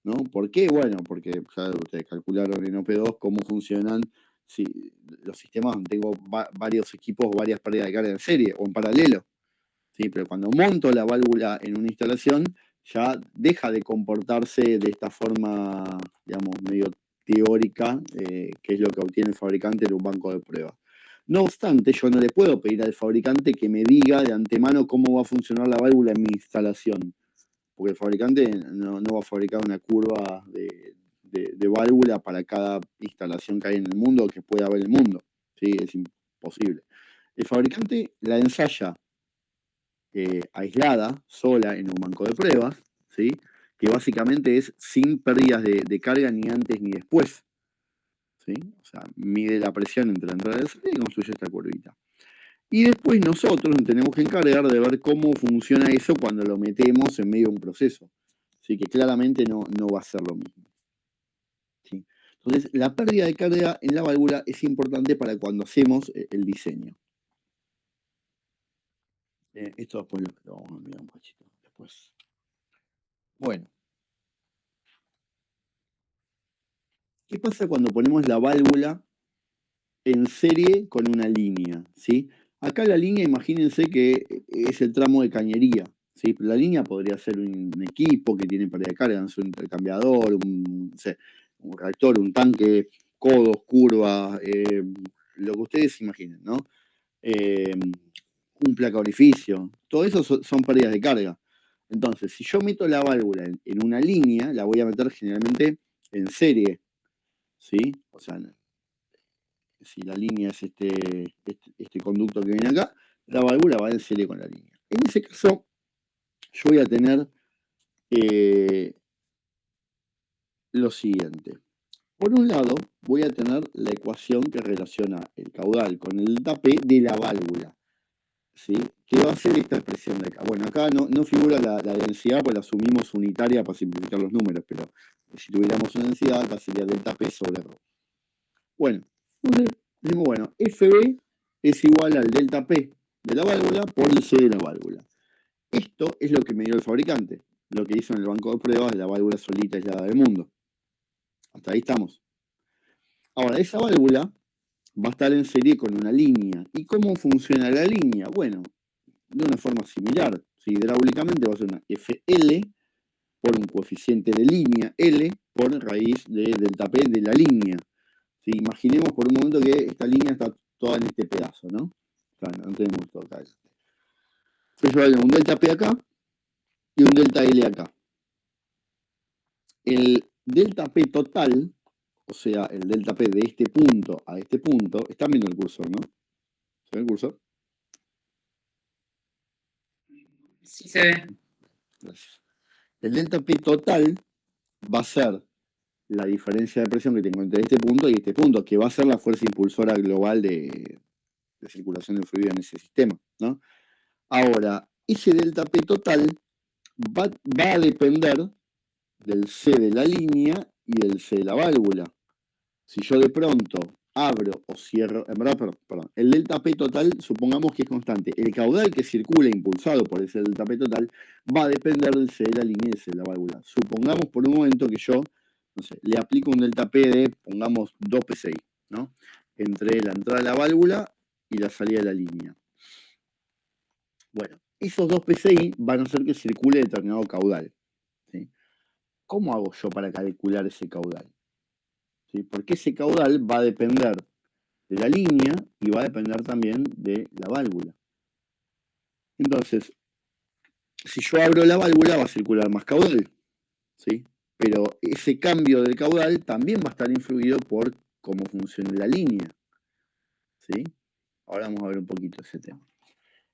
¿no? ¿Por qué? Bueno, porque ya ustedes calcularon en OP2 cómo funcionan los sistemas donde tengo varios equipos, varias pérdidas de carga en serie o en paralelo, ¿sí? Pero cuando monto la válvula en una instalación, ya deja de comportarse de esta forma, digamos, medio teórica, que es lo que obtiene el fabricante en un banco de pruebas. No obstante, yo no le puedo pedir al fabricante que me diga de antemano cómo va a funcionar la válvula en mi instalación, porque el fabricante no va a fabricar una curva de válvula para cada instalación que hay en el mundo o que pueda haber en el mundo, ¿sí? Es imposible. El fabricante la ensaya aislada, sola, en un banco de pruebas, ¿sí?, que básicamente es sin pérdidas de carga ni antes ni después, ¿sí? O sea, mide la presión entre la entrada y la salida y construye esta curvita. Y después nosotros nos tenemos que encargar de ver cómo funciona eso cuando lo metemos en medio de un proceso. Así que claramente no va a ser lo mismo, ¿sí? Entonces, la pérdida de carga en la válvula es importante para cuando hacemos el diseño. Esto después lo vamos a mirar un poquito después. Bueno. ¿Qué pasa cuando ponemos la válvula en serie con una línea? ¿Sí? Acá la línea, imagínense que es el tramo de cañería. ¿Sí? La línea podría ser un equipo que tiene pared de carga, no sé, un intercambiador, no sé, un reactor, un tanque, codos, curvas, lo que ustedes imaginen, ¿no? Un placa orificio, todo eso son pérdidas de carga. Entonces, si yo meto la válvula en una línea, la voy a meter generalmente en serie, ¿sí? O sea, si la línea es este conducto que viene acá, la válvula va en serie con la línea. En ese caso, yo voy a tener lo siguiente. Por un lado, voy a tener la ecuación que relaciona el caudal con el delta P de la válvula, ¿sí? Que va a ser esta expresión de acá. Bueno, acá no figura la densidad, pues la asumimos unitaria para simplificar los números, pero si tuviéramos una densidad, acá sería delta P sobre ρ. Bueno, entonces decimos, bueno, FB es igual al delta P de la válvula por el C de la válvula. Esto es lo que me dio el fabricante, lo que hizo en el banco de pruebas de la válvula solita aislada del mundo. Hasta ahí estamos. Ahora, esa válvula va a estar en serie con una línea. ¿Y cómo funciona la línea? Bueno, de una forma similar. ¿Sí? Hidráulicamente va a ser una FL por un coeficiente de línea L por raíz de delta P de la línea. ¿Sí? Imaginemos por un momento que esta línea está toda en este pedazo, ¿no? Claro, no tenemos todo acá. Entonces yo hago un delta P acá y un delta L acá. El delta P total, o sea, el delta P de este punto a este punto, están viendo el cursor, ¿no? ¿Se ve el cursor? Sí se ve. Gracias. El delta P total va a ser la diferencia de presión que tengo entre este punto y este punto, que va a ser la fuerza impulsora global de circulación del fluido en ese sistema, ¿no? Ahora, ese delta P total va a depender del C de la línea y del C de la válvula. Si yo de pronto abro o cierro, en verdad, perdón, el delta P total, supongamos que es constante. El caudal que circula impulsado por ese delta P total va a depender del C de la línea y del C de la válvula. Supongamos por un momento que yo, no sé, le aplico un delta P de, pongamos, 2 PSI, ¿no? Entre la entrada de la válvula y la salida de la línea. Bueno, esos 2 PSI van a hacer que circule determinado caudal, ¿sí? ¿Cómo hago yo para calcular ese caudal? ¿Sí? Porque ese caudal va a depender de la línea y va a depender también de la válvula. Entonces, si yo abro la válvula va a circular más caudal, ¿sí? Pero ese cambio del caudal también va a estar influido por cómo funciona la línea, ¿sí? Ahora vamos a ver un poquito ese tema.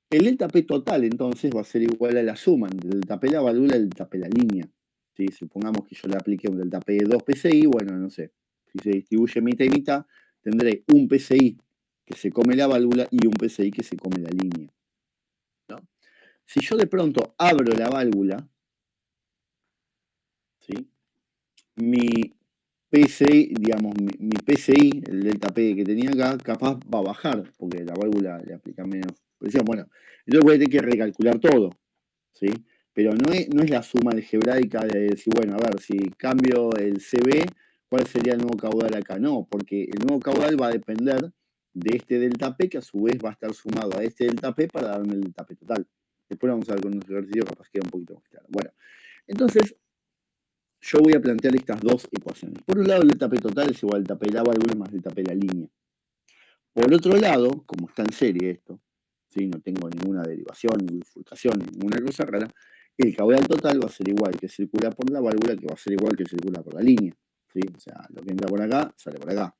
El delta P total entonces va a ser igual a la suma del delta P de la válvula y el delta P de la línea, ¿sí? Supongamos que yo le aplique un delta P de 2 PSI, bueno, no sé, si se distribuye mitad y mitad, tendré un PSI que se come la válvula y un PSI que se come la línea, ¿no? Si yo de pronto abro la válvula, ¿sí? Mi PSI, digamos, mi PSI, el delta P que tenía acá, capaz va a bajar, porque la válvula le aplica menos presión. Bueno, entonces voy a tener que recalcular todo, ¿sí? Pero no es la suma algebraica de decir, bueno, a ver, si cambio el CB, ¿cuál sería el nuevo caudal acá? No, porque el nuevo caudal va a depender de este delta P, que a su vez va a estar sumado a este delta P para darme el delta P total. Después vamos a ver con un ejercicio, capaz queda un poquito más claro. Bueno, entonces yo voy a plantear estas dos ecuaciones. Por un lado, el delta P total es igual al delta P de la válvula más delta P de la línea. Por otro lado, como está en serie esto, ¿sí? No tengo ninguna derivación, ni bifurcación, ninguna cosa rara, el caudal total va a ser igual que circula por la válvula, que va a ser igual que circula por la línea, ¿sí? O sea, lo que entra por acá, sale por acá.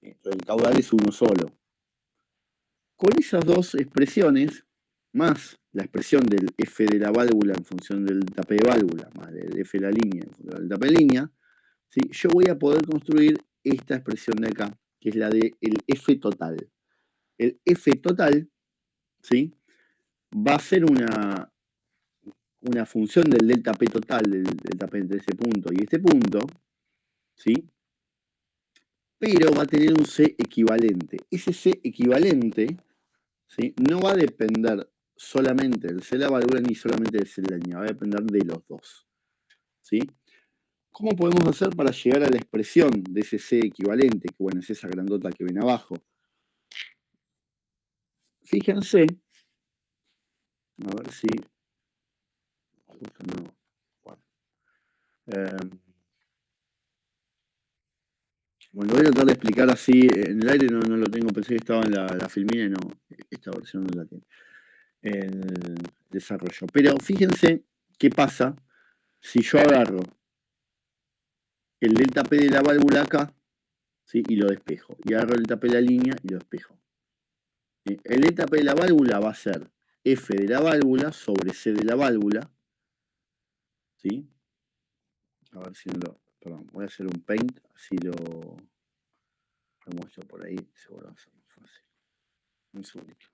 Entonces el caudal es uno solo. Con esas dos expresiones, más la expresión del F de la válvula en función del delta P de válvula, más del F de la línea en función del delta P de línea, ¿sí? Yo voy a poder construir esta expresión de acá, que es la del F total. El F total, ¿sí? Va a ser una función del delta P total, del delta P entre ese punto y este punto, ¿sí? Pero va a tener un C equivalente. Ese C equivalente, ¿sí? No va a depender solamente del C de la válvula ni solamente del C de la línea, va a depender de los dos, ¿sí? ¿Cómo podemos hacer para llegar a la expresión de ese C equivalente? Que bueno, es esa grandota que ven abajo. Fíjense, a ver si... Justo no. Bueno, bueno, lo voy a tratar de explicar así. En el aire no lo tengo, pensé que estaba en la filmina y no, esta versión no la tiene. El desarrollo. Pero fíjense qué pasa si yo agarro el delta P de la válvula acá, ¿sí? Y lo despejo. Y agarro el delta P de la línea y lo despejo. El delta P de la válvula va a ser F de la válvula sobre C de la válvula. ¿Sí? A ver si no lo... Perdón, voy a hacer un paint, así lo muestro por ahí, seguro va a ser más fácil. Un segundito.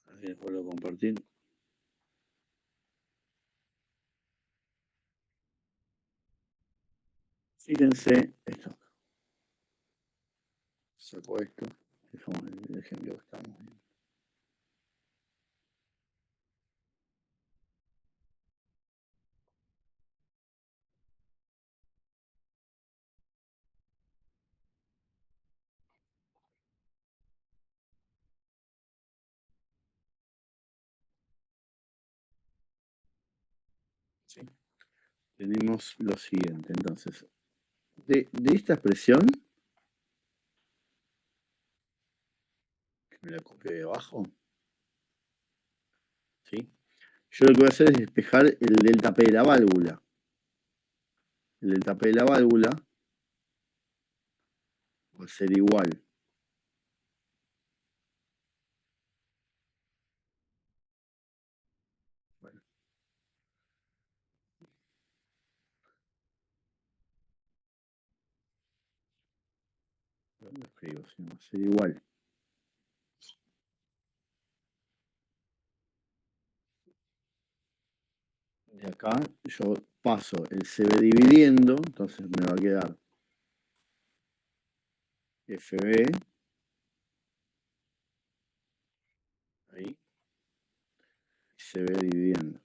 Así después lo compartir. Fíjense esto. Saco esto. Dejamos el ejemplo que estamos viendo. ¿Sí? Tenemos lo siguiente, entonces. De esta expresión, que me la copio de abajo, ¿sí? Yo lo que voy a hacer es despejar el delta P de la válvula. El delta P de la válvula va a ser igual lo escribo, sino va a ser igual. De acá yo paso el CB dividiendo, entonces me va a quedar FB, ahí, CB dividiendo.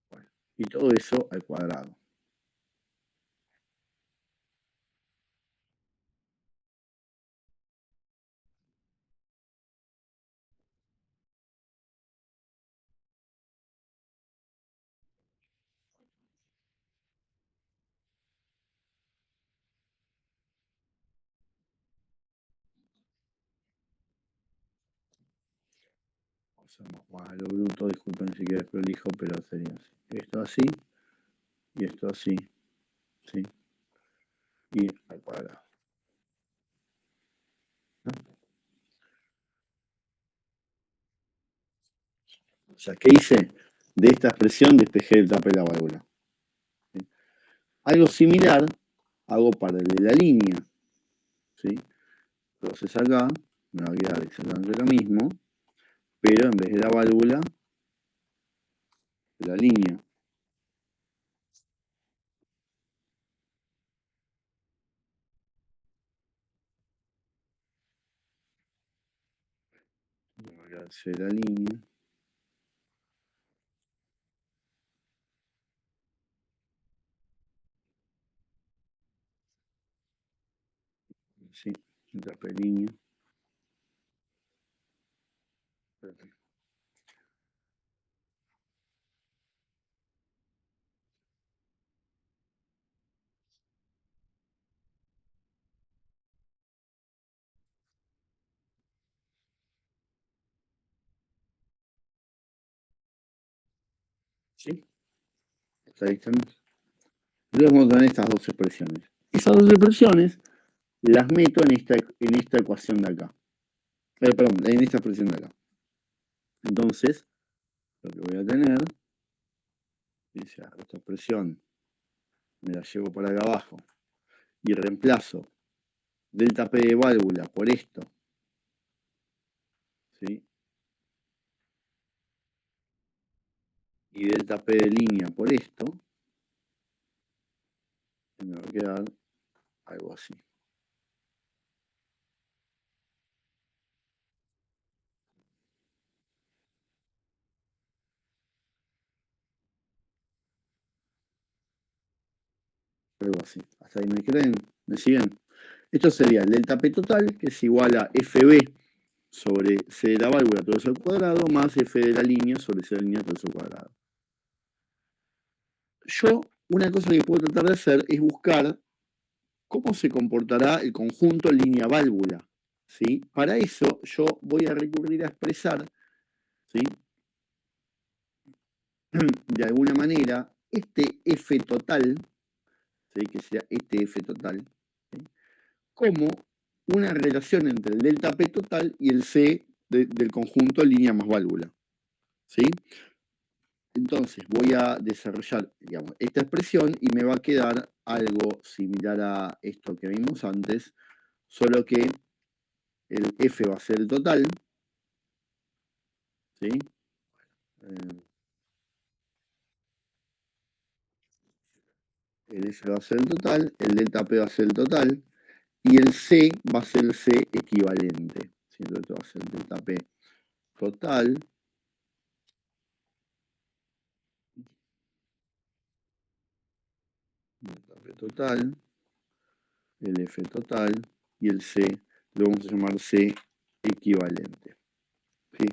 Bueno, y todo eso al cuadrado. Más a lo bruto, disculpen si quieres prolijo, pero sería así. Esto así y esto así, ¿sí? Y al cuadrado. ¿No? O sea, ¿qué hice? De esta expresión despejé el tape de la válvula. ¿Sí? Algo similar hago para el de la línea. ¿Sí? Entonces acá me va a quedar exactamente lo mismo, pero en vez de la válvula, de la línea. Me va a quedarse la línea. Sí, el tape de línea. ¿Sí? Hasta ahí estamos. Luego vamos a tener estas dos expresiones. Esas dos expresiones las meto en esta ecuación de acá. Perdón, en esta expresión de acá. Entonces, lo que voy a tener es esta expresión, me la llevo para acá abajo y reemplazo delta P de válvula por esto, ¿sí? Y delta P de línea por esto, y me va a quedar algo así. Algo así. ¿Hasta ahí me creen? ¿Me siguen? Esto sería el delta P total, que es igual a FB sobre C de la válvula todo eso al cuadrado, más F de la línea sobre C de la línea todo eso al cuadrado. Yo, una cosa que puedo tratar de hacer es buscar cómo se comportará el conjunto línea-válvula, ¿sí? Para eso, yo voy a recurrir a expresar, ¿sí? De alguna manera, este F total, ¿sí? Que sea este F total, ¿sí? Como una relación entre el delta P total y el C del conjunto línea más válvula, ¿sí? Entonces voy a desarrollar, digamos, esta expresión y me va a quedar algo similar a esto que vimos antes, solo que el F va a ser el total, ¿sí? El F va a ser el total, el delta P va a ser el total, y el C va a ser el C equivalente, ¿sí? Entonces va a ser el delta P total, delta P total, el F total, y el C lo vamos a llamar C equivalente, ¿sí?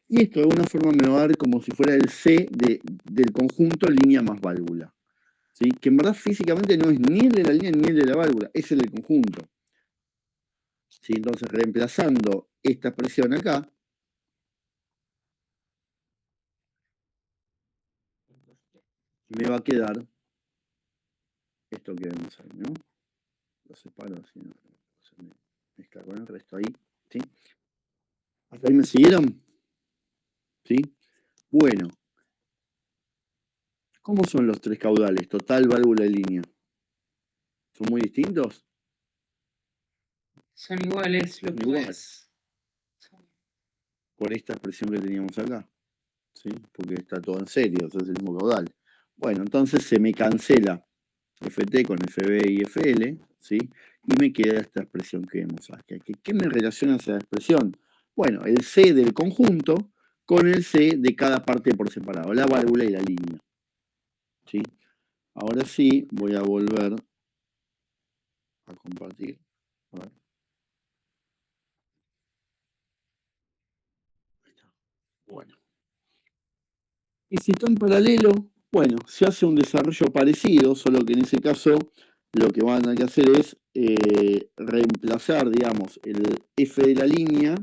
Y esto de alguna forma me va a dar como si fuera el C del conjunto línea más válvula, ¿sí? Que en verdad físicamente no es ni el de la línea ni el de la válvula, es el del conjunto. ¿Sí? Entonces, reemplazando esta expresión acá, me va a quedar esto que vemos ahí, ¿no? Lo separo así, no se me mezcla con el resto ahí, ¿sí? ¿Hasta ahí me siguieron? ¿Sí? Bueno, ¿cómo son los tres caudales? Total, válvula y línea. ¿Son muy distintos? Son iguales, lo Son iguales. puedes. Por esta expresión que teníamos acá, ¿sí? Porque está todo en serio, o sea, es el mismo caudal. Bueno, entonces se me cancela FT con FB y FL, ¿sí? Y me queda esta expresión que vemos aquí. ¿Qué me relaciona esa expresión? Bueno, el C del conjunto con el C de cada parte por separado, la válvula y la línea, ¿sí? Ahora sí, voy a volver a compartir. A ver. Ahí está. Bueno. Y si está en paralelo, bueno, se hace un desarrollo parecido, solo que en ese caso lo que van a hacer es reemplazar, digamos, el F de la línea,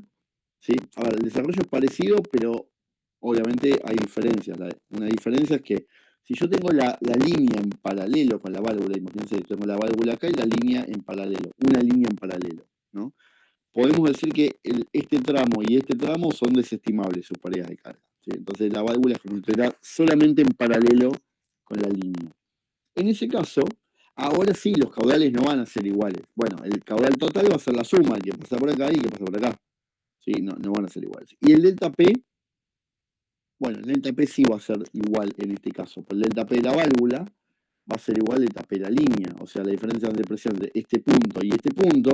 ¿sí? Ahora, el desarrollo es parecido, pero obviamente hay diferencias. Una diferencia es que si yo tengo la línea en paralelo con la válvula, imagínense que tengo la válvula acá y la línea en paralelo, una línea en paralelo, ¿no? Podemos decir que este tramo y este tramo son desestimables sus parejas de carga, ¿sí? Entonces la válvula funcionará solamente en paralelo con la línea. En ese caso, ahora sí los caudales no van a ser iguales. Bueno, el caudal total va a ser la suma, el que pasa por acá y el que pasa por acá. ¿Sí? No van a ser iguales. Y el delta P, bueno, el delta P sí va a ser igual en este caso. Pero el delta P de la válvula va a ser igual al delta P de la línea. O sea, la diferencia de presión de este punto y este punto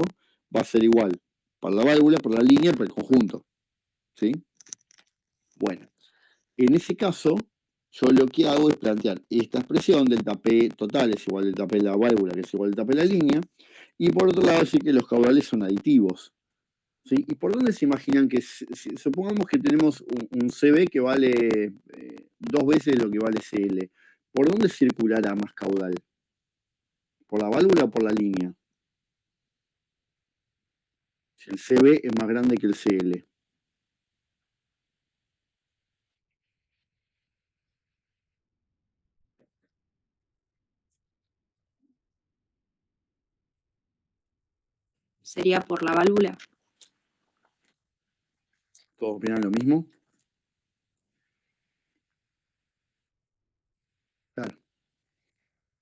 va a ser igual para la válvula, para la línea, para el conjunto. ¿Sí? Bueno, en ese caso, yo lo que hago es plantear esta expresión, delta P total es igual al delta P de la válvula, que es igual al delta P de la línea, y por otro lado decir que los caudales son aditivos. ¿sí? ¿Y por dónde se imaginan que, supongamos que tenemos un CB que vale 2 veces lo que vale CL? ¿Por dónde circulará más caudal? ¿Por la válvula o por la línea? Si el CB es más grande que el CL. ¿Sería por la válvula? ¿Todos opinan lo mismo? Claro.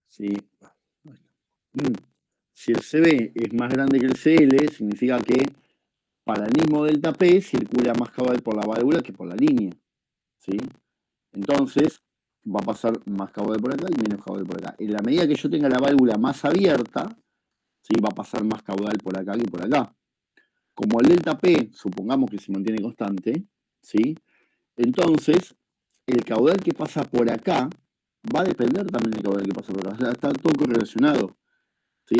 Sí. Si el CB es más grande que el CL, significa que para el mismo delta P circula más caudal por la válvula que por la línea. ¿Sí? Entonces, va a pasar más caudal por acá y menos caudal por acá. En la medida que yo tenga la válvula más abierta, ¿sí? Va a pasar más caudal por acá que por acá. Como el delta P, supongamos que se mantiene constante, ¿sí? Entonces, el caudal que pasa por acá va a depender también del caudal que pasa por acá. Está todo correlacionado. ¿Sí?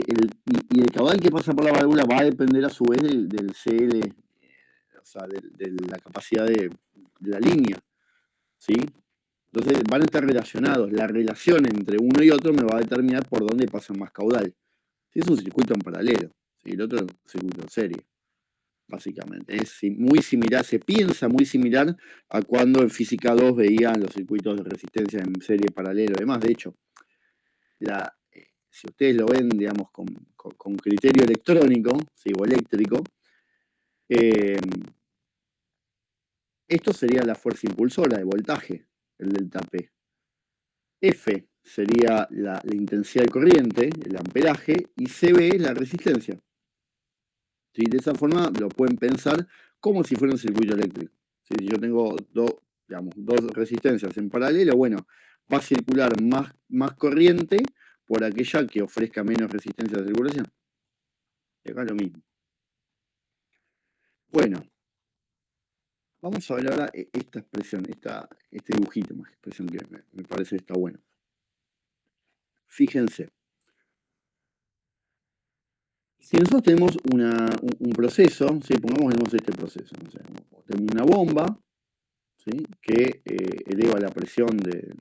Y el caudal que pasa por la válvula va a depender a su vez del CL, o sea, de la capacidad de la línea. ¿Sí? Entonces van a estar relacionados. La relación entre uno y otro me va a determinar por dónde pasa más caudal. Si es un circuito en paralelo, ¿sí? El otro es un circuito en serie, básicamente. Es muy similar, se piensa muy similar a cuando en física 2 veían los circuitos de resistencia en serie paralelo. Además, de hecho, si ustedes lo ven, digamos, con criterio electrónico, ¿sí? O eléctrico, esto sería la fuerza impulsora de voltaje, el delta P. F sería la intensidad de corriente, el amperaje, y CB es la resistencia. ¿Sí? De esa forma lo pueden pensar como si fuera un circuito eléctrico. ¿Sí? Si yo tengo dos resistencias en paralelo, bueno, va a circular más corriente por aquella que ofrezca menos resistencia de circulación. Y acá lo mismo. Bueno, vamos a ver ahora esta expresión, este dibujito, más expresión que me parece que está bueno. Fíjense. Si nosotros tenemos un proceso, ¿sí? Pongamos que tenemos este proceso, no sé, tenemos una bomba, ¿sí? Que eleva la presión de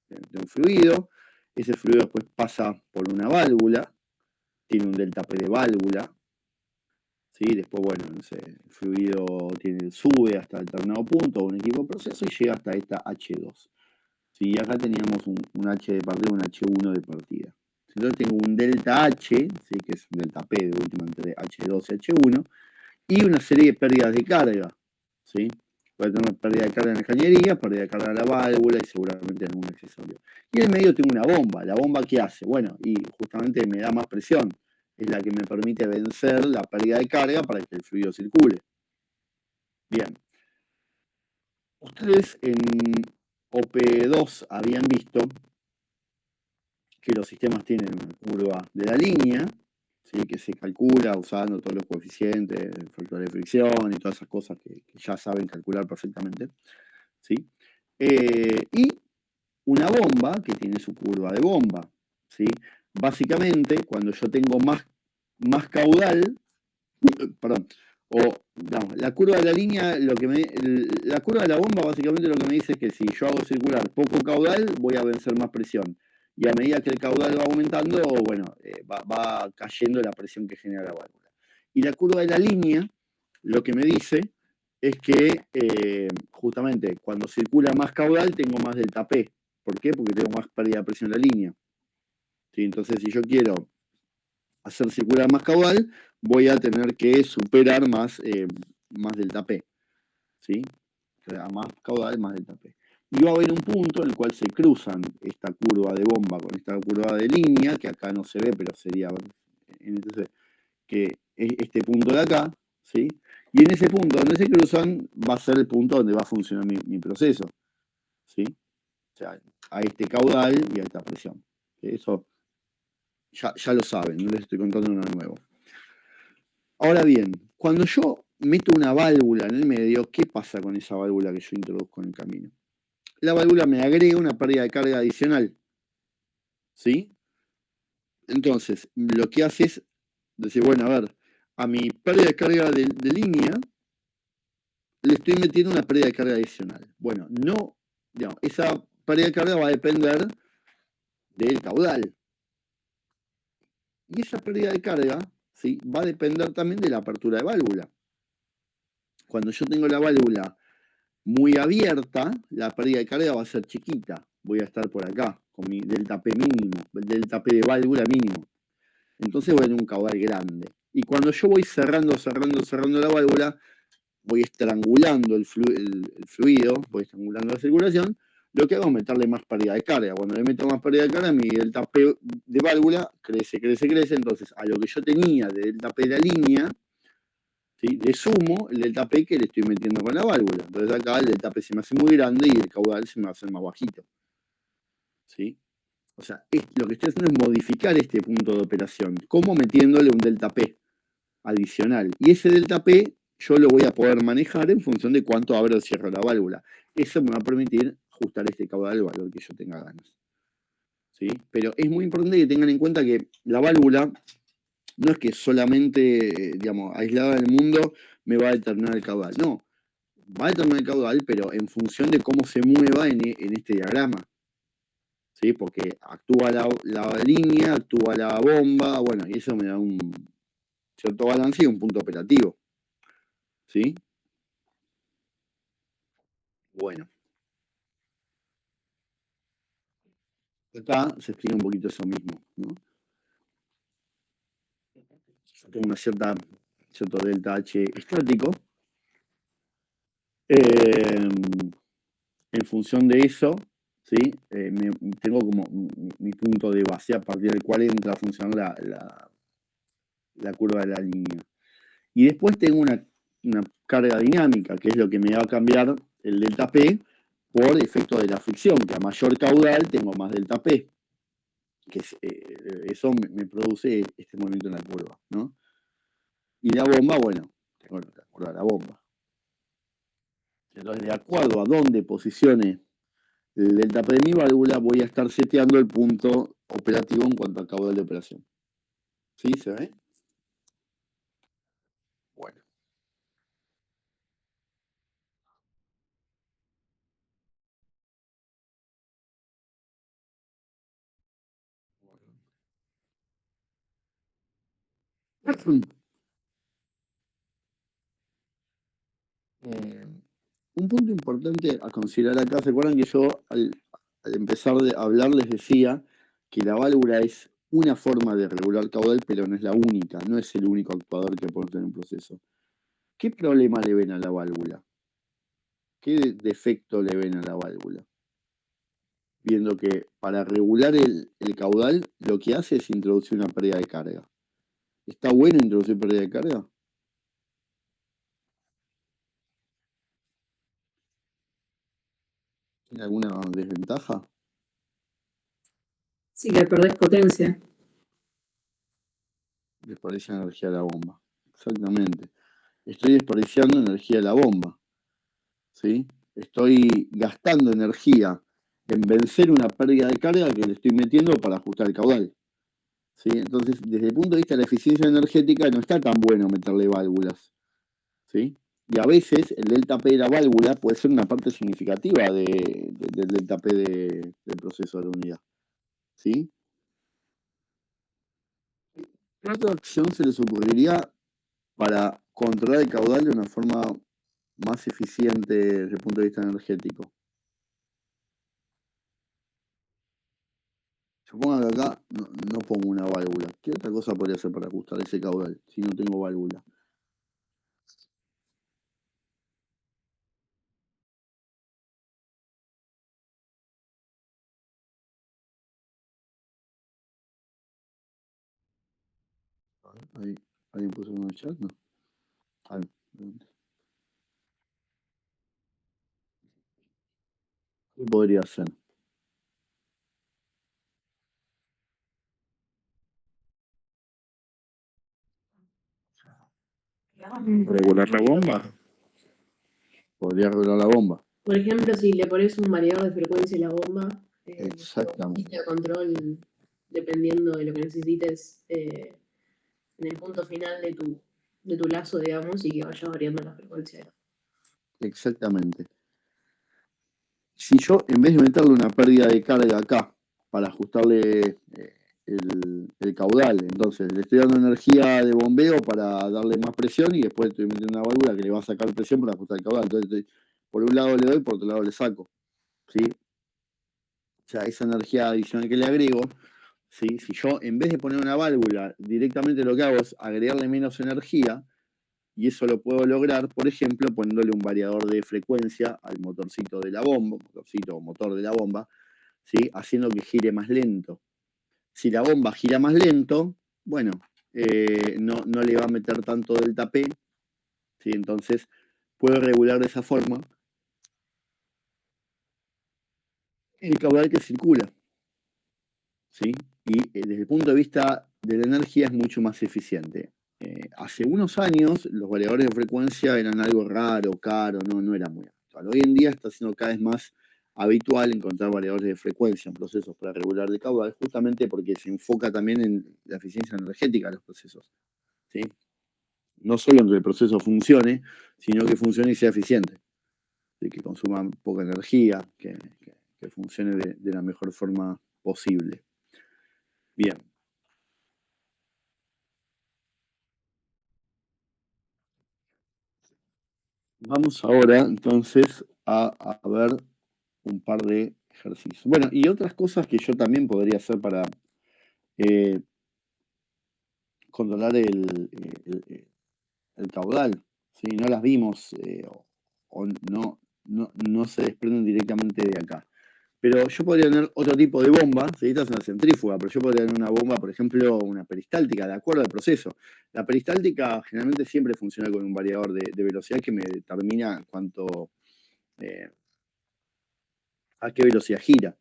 un fluido, ese fluido después pasa por una válvula, tiene un delta P de válvula, ¿sí? Después, bueno, no sé, el fluido sube hasta determinado punto, un equipo de proceso, y llega hasta esta H2. ¿Sí? Y acá teníamos un H de partida, un H1 de partida. Entonces tengo un delta H, ¿sí? Que es un delta P de última entre H2 y H1, y una serie de pérdidas de carga. ¿Sí? Voy a tener pérdida de carga en la cañería, pérdida de carga en la válvula y seguramente en algún accesorio. Y en el medio tengo una bomba. ¿La bomba qué hace? Bueno, y justamente me da más presión. Es la que me permite vencer la pérdida de carga para que el fluido circule. Bien. Ustedes en OP2 habían visto que los sistemas tienen una curva de la línea, ¿sí? Que se calcula usando todos los coeficientes, el factor de fricción y todas esas cosas que ya saben calcular perfectamente. ¿Sí? Y una bomba que tiene su curva de bomba. ¿Sí? Básicamente, cuando yo tengo más caudal, perdón, o digamos, la curva de la línea, la curva de la bomba básicamente lo que me dice es que si yo hago circular poco caudal, voy a vencer más presión. Y a medida que el caudal va aumentando, bueno, va cayendo la presión que genera la válvula. Y la curva de la línea, lo que me dice es que justamente cuando circula más caudal, tengo más delta P. ¿Por qué? Porque tengo más pérdida de presión en la línea. ¿Sí? Entonces, si yo quiero hacer circular más caudal, voy a tener que superar más delta P. ¿Sí? O sea, más caudal, más delta P. Y va a haber un punto en el cual se cruzan esta curva de bomba con esta curva de línea, que acá no se ve, pero sería entonces, que este punto de acá, ¿sí? Y en ese punto donde se cruzan va a ser el punto donde va a funcionar mi proceso. ¿Sí? O sea, a este caudal y a esta presión. Eso ya lo saben, no les estoy contando nada nuevo. Ahora bien, cuando yo meto una válvula en el medio, ¿qué pasa con esa válvula que yo introduzco en el camino? La válvula me agrega una pérdida de carga adicional. ¿Sí? Entonces, lo que hace es decir, bueno, a ver, a mi pérdida de carga de línea le estoy metiendo una pérdida de carga adicional. Bueno, no, digamos, esa pérdida de carga va a depender del caudal. Y esa pérdida de carga, ¿sí?, va a depender también de la apertura de válvula. Cuando yo tengo la válvula muy abierta, la pérdida de carga va a ser chiquita. Voy a estar por acá, con mi delta P mínimo, el delta P de válvula mínimo. Entonces voy a tener un caudal grande. Y cuando yo voy cerrando la válvula, voy estrangulando el fluido, voy estrangulando la circulación, lo que hago es meterle más pérdida de carga. Cuando le meto más pérdida de carga, mi delta P de válvula crece. Entonces, a lo que yo tenía de delta P de la línea, ¿sí?, le sumo el delta P que le estoy metiendo con la válvula. Entonces acá el delta P se me hace muy grande y el caudal se me va a hacer más bajito. ¿Sí? O sea, lo que estoy haciendo es modificar este punto de operación. ¿Cómo? Metiéndole un delta P adicional. Y ese delta P yo lo voy a poder manejar en función de cuánto abro o cierro la válvula. Eso me va a permitir ajustar este caudal al valor que yo tenga ganas. ¿Sí? Pero es muy importante que tengan en cuenta que la válvula no es que solamente, digamos, aislada del mundo me va a determinar el caudal. No, va a determinar el caudal, pero en función de cómo se mueva en este diagrama. ¿Sí? Porque actúa la línea, actúa la bomba, bueno, y eso me da un cierto balance y un punto operativo. ¿Sí? Bueno. Acá se explica un poquito eso mismo, ¿no? Yo tengo una cierto delta H estático. En función de eso, ¿sí? Tengo como mi punto de base a partir del cual entra a funcionar la curva de la línea. Y después tengo una carga dinámica, que es lo que me va a cambiar el delta P por efecto de la fricción, que a mayor caudal tengo más delta P. Que eso me produce este movimiento en la curva, ¿no? Y la bomba, bueno, tengo la curva de la bomba. Entonces, de acuerdo a dónde posicione el delta P de mi válvula, voy a estar seteando el punto operativo en cuanto al caudal de operación. ¿Sí? ¿Se ve? Bueno. Un punto importante a considerar acá, ¿se acuerdan que yo al empezar a hablar les decía que la válvula es una forma de regular caudal, pero no es la única, no es el único actuador que podemos tener en un proceso? ¿Qué problema le ven a la válvula? ¿Qué defecto le ven a la válvula? Viendo que para regular el caudal lo que hace es introducir una pérdida de carga. ¿Está bueno introducir pérdida de carga? ¿Tiene alguna desventaja? Sí, que perdés potencia. Desperdicia energía de la bomba. Exactamente. Estoy desperdiciando energía de la bomba. ¿Sí? Estoy gastando energía en vencer una pérdida de carga que le estoy metiendo para ajustar el caudal. ¿Sí? Entonces, desde el punto de vista de la eficiencia energética, no está tan bueno meterle válvulas. ¿Sí? Y a veces el delta P de la válvula puede ser una parte significativa del delta P del proceso de la unidad. ¿Sí? ¿Qué otra acción se les ocurriría para controlar el caudal de una forma más eficiente desde el punto de vista energético? Supongan que acá no pongo una válvula. ¿Qué otra cosa podría hacer para ajustar ese caudal si no tengo válvula? ¿Alguien puso uno en el chat? No. ¿Qué podría hacer? ¿Regular la bomba? Podría regular la bomba. Por ejemplo, si le pones un variador de frecuencia a la bomba, Exactamente. de control, dependiendo de lo que necesites en el punto final de tu de tu lazo, digamos, y que vaya variando la frecuencia. Exactamente. Si yo, en vez de meterle una pérdida de carga acá, para ajustarle el caudal, entonces le estoy dando energía de bombeo para darle más presión y después estoy metiendo una válvula que le va a sacar presión para ajustar el caudal. Entonces, por un lado le doy, por otro lado le saco. ¿Sí? O sea, esa energía adicional que le agrego, ¿sí? Si yo, en vez de poner una válvula, directamente lo que hago es agregarle menos energía, y eso lo puedo lograr, por ejemplo, poniéndole un variador de frecuencia al motorcito de la bomba, motorcito o motor de la bomba, ¿sí? Haciendo que gire más lento. Si la bomba gira más lento, bueno, no le va a meter tanto delta P, ¿sí? Entonces puedo regular de esa forma el caudal que circula, ¿sí? Y desde el punto de vista de la energía es mucho más eficiente. Hace unos años los variadores de frecuencia eran algo raro, caro, no era muy actual. Hoy en día está siendo cada vez más habitual encontrar variadores de frecuencia en procesos para regular el caudal, justamente porque se enfoca también en la eficiencia energética de los procesos, ¿sí? No solo en que el proceso funcione, sino que funcione y sea eficiente, ¿sí? Que consuma poca energía, que funcione de la mejor forma posible. Bien. Vamos ahora entonces a ver un par de ejercicios. Bueno, y otras cosas que yo también podría hacer para controlar el caudal, ¿sí? No las vimos o no se desprenden directamente de acá. Pero yo podría tener otro tipo de bomba, ¿sí? Esta es una centrífuga, pero yo podría tener una bomba, por ejemplo, una peristáltica, de acuerdo al proceso. La peristáltica generalmente siempre funciona con un variador de velocidad que me determina a qué velocidad gira,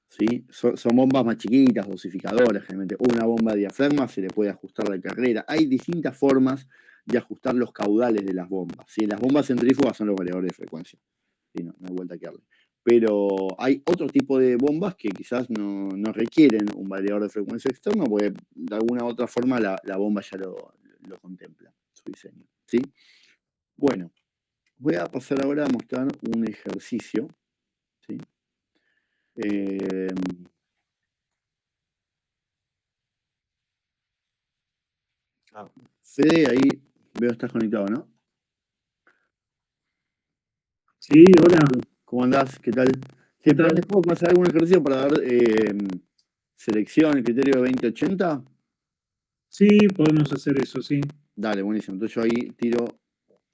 ¿sí? Son bombas más chiquitas, dosificadoras, generalmente. O una bomba de diafragma se le puede ajustar la carrera. Hay distintas formas de ajustar los caudales de las bombas, ¿sí? Las bombas centrífugas son los variadores de frecuencia, ¿sí? No hay vuelta que darle. Pero hay otro tipo de bombas que quizás no requieren un variador de frecuencia externo, porque de alguna u otra forma la bomba ya lo contempla, su diseño, ¿sí? Bueno, voy a pasar ahora a mostrar un ejercicio, ¿sí? Fede, ahí veo que estás conectado, ¿no? Sí, hola. ¿Cómo andás? ¿Qué tal? ¿Qué tal? ¿Les puedo pasar algún ejercicio para dar selección, el criterio de 2080? Sí, podemos hacer eso, sí. Dale, buenísimo. Entonces yo ahí tiro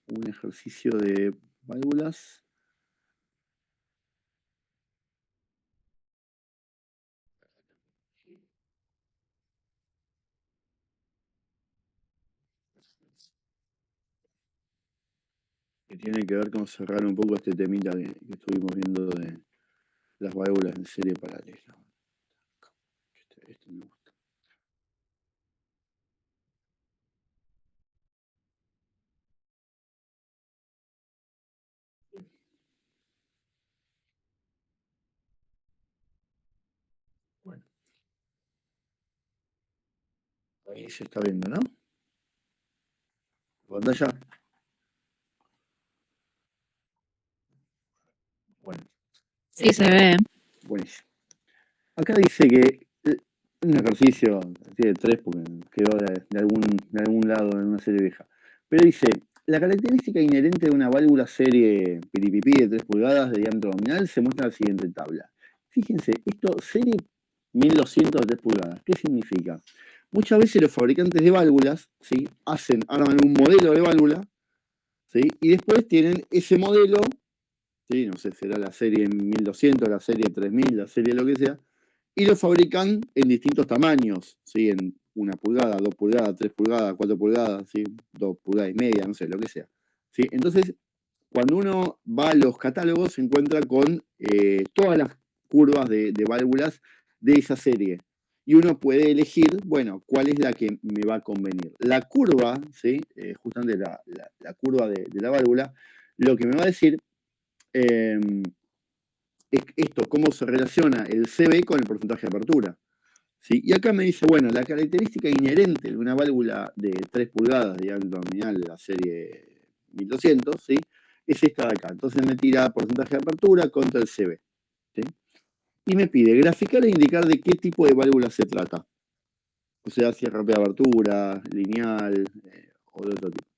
un ejercicio de válvulas. Que tiene que ver con cerrar un poco este temita que estuvimos viendo de las válvulas en serie paralela. Este me gusta. Bueno. Ahí se está viendo, ¿no? Pantalla. Bueno. Sí, se ve. Buenísimo. Acá dice que un ejercicio, tiene 3 porque quedó de algún lado en una serie vieja. Pero dice, la característica inherente de una válvula serie piripipí de 3 pulgadas de diámetro nominal se muestra en la siguiente tabla. Fíjense, esto serie 1200 de 3 pulgadas. ¿Qué significa? Muchas veces los fabricantes de válvulas, ¿sí? arman un modelo de válvula, ¿sí? Y después tienen ese modelo, ¿sí? No sé, será la serie 1200, la serie 3000, la serie lo que sea, y lo fabrican en distintos tamaños, ¿sí? En 1 pulgada, 2 pulgadas, 3 pulgadas, 4 pulgadas, ¿sí? 2 pulgadas y media, no sé, lo que sea, ¿sí? Entonces, cuando uno va a los catálogos, se encuentra con todas las curvas de válvulas de esa serie. Y uno puede elegir, bueno, cuál es la que me va a convenir. La curva, ¿sí? Justamente la curva de la válvula, lo que me va a decir es esto, cómo se relaciona el CB con el porcentaje de apertura, ¿sí? Y acá me dice, bueno, la característica inherente de una válvula de 3 pulgadas de diámetro nominal de la serie 1200, ¿sí? Es esta de acá. Entonces me tira porcentaje de apertura contra el CB, ¿sí? Y me pide graficar e indicar de qué tipo de válvula se trata. O sea, si es rápida abertura, lineal o de otro tipo.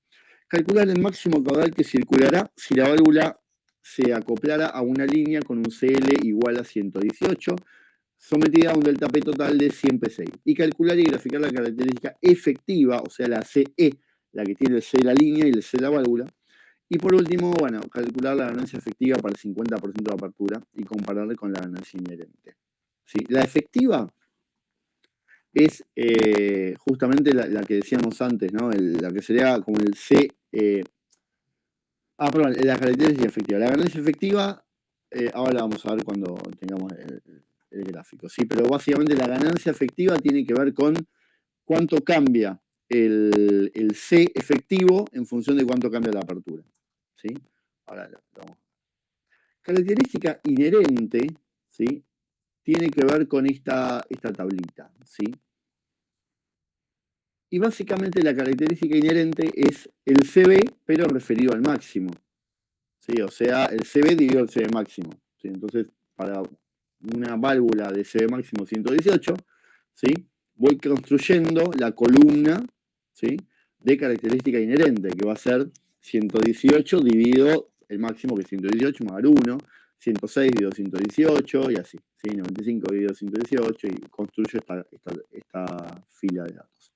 Calcular el máximo caudal que circulará si la válvula se acoplara a una línea con un CL igual a 118, sometida a un delta P total de 100 PSI. Y calcular y graficar la característica efectiva, o sea, la CE, la que tiene el C de la línea y el C de la válvula. Y por último, bueno, calcular la ganancia efectiva para el 50% de apertura y compararla con la ganancia inherente. ¿Sí? La efectiva es justamente la que decíamos antes, ¿no? La que sería como el C. Perdón, la característica efectiva. La ganancia efectiva, ahora la vamos a ver cuando tengamos el gráfico, ¿sí? Pero básicamente la ganancia efectiva tiene que ver con cuánto cambia el C efectivo en función de cuánto cambia la apertura, ¿sí? Ahora vamos. Característica inherente, ¿sí? Tiene que ver con esta tablita, ¿sí? Y básicamente la característica inherente es el CB, pero referido al máximo, ¿sí? O sea, el CB dividido el CB máximo, ¿sí? Entonces, para una válvula de CB máximo 118, ¿sí? Voy construyendo la columna, ¿sí? De característica inherente, que va a ser 118 dividido el máximo, que es 118 más 1, 106 dividido 118 y así, ¿sí? 95 dividido 118 y construyo esta fila de datos.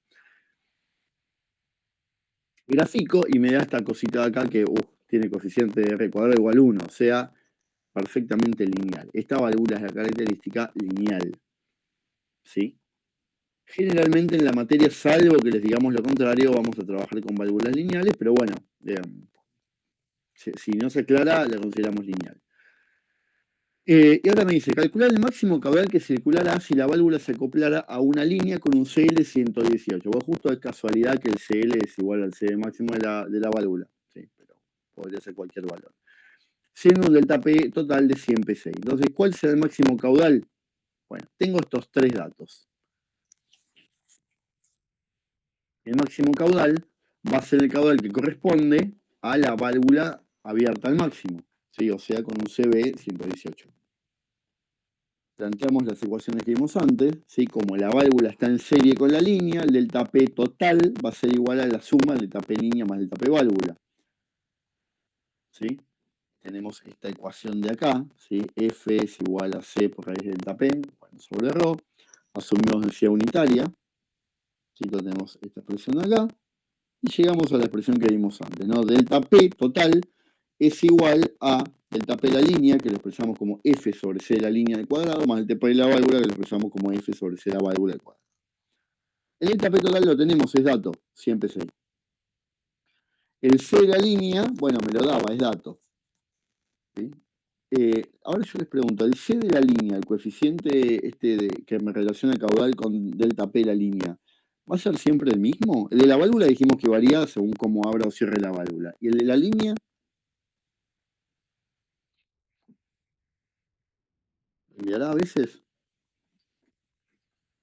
Grafico y me da esta cosita de acá que tiene coeficiente de R cuadrado igual a 1, o sea, perfectamente lineal. Esta válvula es la característica lineal, ¿sí? Generalmente en la materia, salvo que les digamos lo contrario, vamos a trabajar con válvulas lineales, pero bueno, si no se aclara, la consideramos lineal. Y ahora me dice, calcular el máximo caudal que circulará si la válvula se acoplara a una línea con un CL 118. Bueno, justo es casualidad que el CL es igual al CL máximo de la válvula, ¿sí? Pero podría ser cualquier valor. Siendo un delta P total de 100 PSI. Entonces, ¿cuál será el máximo caudal? Bueno, tengo estos tres datos. El máximo caudal va a ser el caudal que corresponde a la válvula abierta al máximo, ¿sí? O sea, con un CB 118. Planteamos las ecuaciones que vimos antes, ¿sí? Como la válvula está en serie con la línea, el delta P total va a ser igual a la suma del delta P línea más delta P válvula, ¿sí? Tenemos esta ecuación de acá, ¿sí? F es igual a C por raíz de delta P, bueno, sobre ρ, asumimos densidad unitaria, ¿sí? Entonces tenemos esta expresión acá, y llegamos a la expresión que vimos antes, ¿no? Delta P total es igual a delta P de la línea, que lo expresamos como F sobre C de la línea al cuadrado, más delta P de la válvula, que lo expresamos como F sobre C de la válvula al cuadrado. El delta P total lo tenemos, es dato, siempre es ahí. El C de la línea, bueno, me lo daba, es dato, ¿sí? Ahora yo les pregunto, el C de la línea, el coeficiente que me relaciona el caudal con delta P de la línea, ¿va a ser siempre el mismo? El de la válvula dijimos que varía según cómo abra o cierre la válvula. ¿Y el de la línea? ¿Cambiará a veces?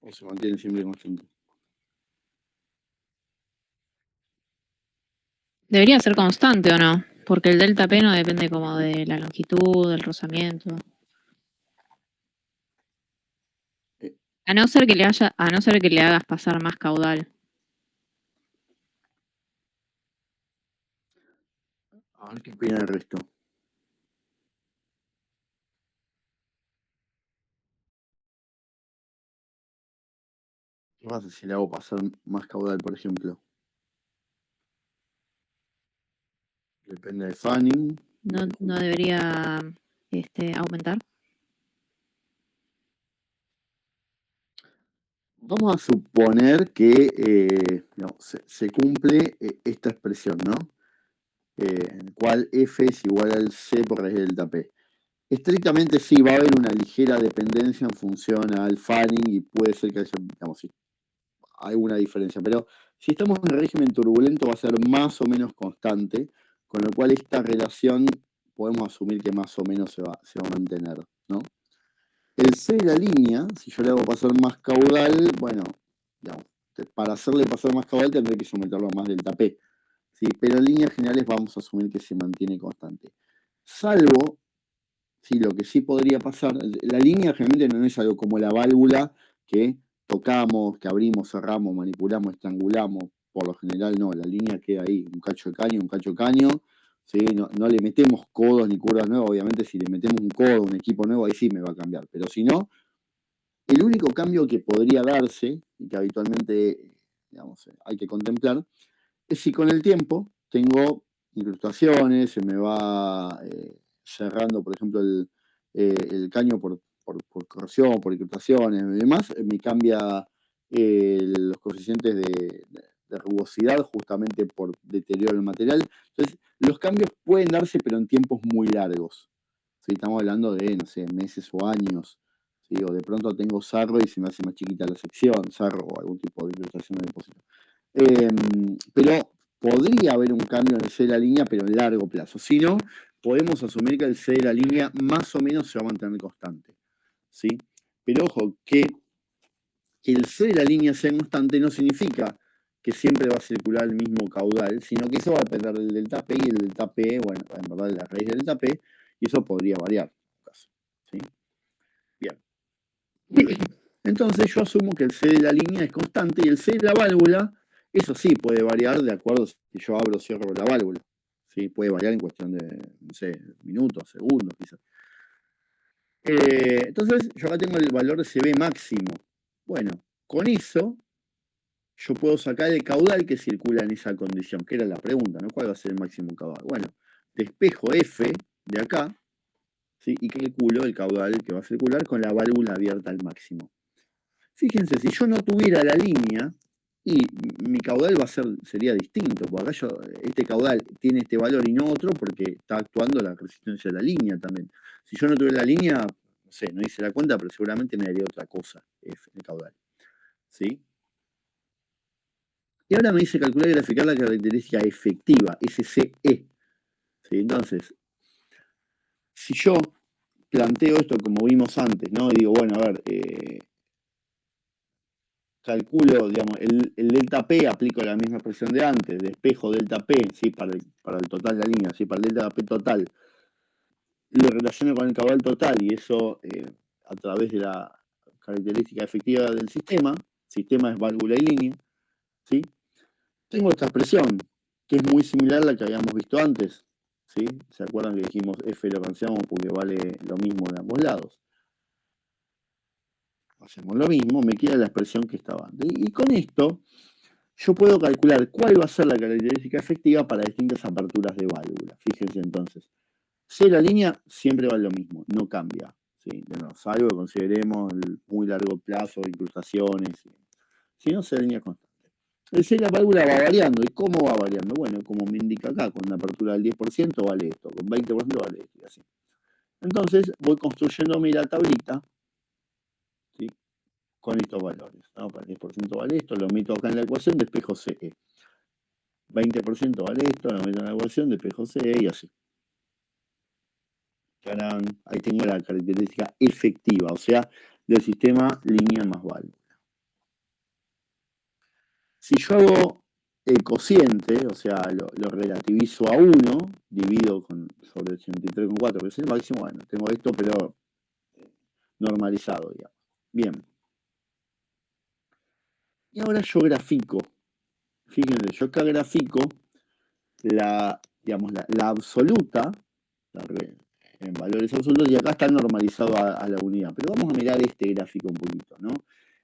¿O se mantiene siempre constante? Debería ser constante o no, porque el delta P no depende como de la longitud, del rozamiento. A no ser que le hagas pasar más caudal. A ver qué opina el resto. ¿Qué pasa si le hago pasar más caudal, por ejemplo? Depende de fanning. No debería aumentar. Vamos a suponer que se cumple esta expresión, ¿no? En el cual F es igual al C por raíz del delta P. Estrictamente sí, va a haber una ligera dependencia en función al fanning y puede ser que haya, digamos, sí, alguna diferencia, pero si estamos en régimen turbulento va a ser más o menos constante, con lo cual esta relación podemos asumir que más o menos se va a mantener, ¿no? El C de la línea, si yo le hago pasar más caudal, bueno, digamos, para hacerle pasar más caudal tendré que someterlo a más delta P. ¿Sí? Pero en líneas generales vamos a asumir que se mantiene constante. Salvo, ¿sí? Lo que sí podría pasar, la línea generalmente no es algo como la válvula que tocamos, que abrimos, cerramos, manipulamos, estrangulamos. Por lo general no, la línea queda ahí, un cacho de caño, un cacho de caño. ¿Sí? No le metemos codos ni curvas nuevas. Obviamente si le metemos un codo, un equipo nuevo, ahí sí me va a cambiar. Pero si no, el único cambio que podría darse, y que habitualmente, digamos, hay que contemplar, es si con el tiempo tengo incrustaciones, se me va cerrando, por ejemplo, el caño por corrosión, por incrustaciones y demás, me cambia los coeficientes de rugosidad justamente por deterioro del material. Entonces, los cambios pueden darse, pero en tiempos muy largos. ¿Sí? Estamos hablando de, no sé, meses o años. ¿Sí? O de pronto tengo sarro y se me hace más chiquita la sección, sarro o algún tipo de incrustación de depósito. Pero podría haber un cambio en el C de la línea, pero en largo plazo. Si no, podemos asumir que el C de la línea más o menos se va a mantener constante. ¿Sí? Pero ojo, que el C de la línea sea constante no significa que siempre va a circular el mismo caudal, sino que eso va a depender del delta P, y el delta P, bueno, en verdad la raíz del delta P, y eso podría variar. ¿Sí? Bien. Entonces yo asumo que el C de la línea es constante y el C de la válvula, eso sí puede variar de acuerdo si yo abro o cierro la válvula. ¿Sí? Puede variar en cuestión de, no sé, minutos, segundos, quizás. Entonces yo acá tengo el valor de CB máximo. Bueno, con eso yo puedo sacar el caudal que circula en esa condición, que era la pregunta, ¿no? ¿Cuál va a ser el máximo caudal? Bueno, despejo F de acá, ¿sí? Y calculo el caudal que va a circular con la válvula abierta al máximo. Fíjense, si yo no tuviera la línea, y mi caudal sería distinto, porque acá este caudal tiene este valor y no otro porque está actuando la resistencia de la línea también. Si yo no tuviera la línea, no sé, no hice la cuenta, pero seguramente me daría otra cosa, F, el caudal. ¿Sí? Y ahora me dice calcular y graficar la característica efectiva, SCE. ¿Sí? Entonces, si yo planteo esto como vimos antes, ¿no? Y digo, bueno, a ver, calculo, digamos, el delta P, aplico la misma expresión de antes, despejo delta P, ¿sí? para el total de la línea, ¿sí? Para el delta P total, lo relaciono con el caudal total y eso a través de la característica efectiva del sistema es válvula y línea, ¿sí? Tengo esta expresión, que es muy similar a la que habíamos visto antes, ¿sí? ¿Se acuerdan que dijimos F lo cancelamos porque vale lo mismo de ambos lados? Hacemos lo mismo, me queda la expresión que estaba antes. Y con esto, yo puedo calcular cuál va a ser la característica efectiva para distintas aperturas de válvula. Fíjense entonces. C de la línea siempre va lo mismo, no cambia. ¿Sí? Bueno, salvo que consideremos el muy largo plazo, incrustaciones. Si no, C de la línea constante. El C de la válvula va variando. ¿Y cómo va variando? Bueno, como me indica acá, con una apertura del 10% vale esto, con 20% vale esto y así. Entonces voy construyéndome la tablita, ¿sí? Con estos valores, ¿no? Para el 10% vale esto, lo meto acá en la ecuación, despejo CE. 20% vale esto, lo meto en la ecuación, despejo CE y así. Ahí tengo la característica efectiva, o sea, del sistema línea más válvula. Si yo hago el cociente, o sea, lo relativizo a 1, divido sobre 83,4, que es el máximo, bueno, tengo esto, pero normalizado, digamos. Bien. Y ahora yo grafico. Fíjense, yo acá grafico la absoluta, en valores absolutos, y acá está normalizado a la unidad. Pero vamos a mirar este gráfico un poquito, ¿no?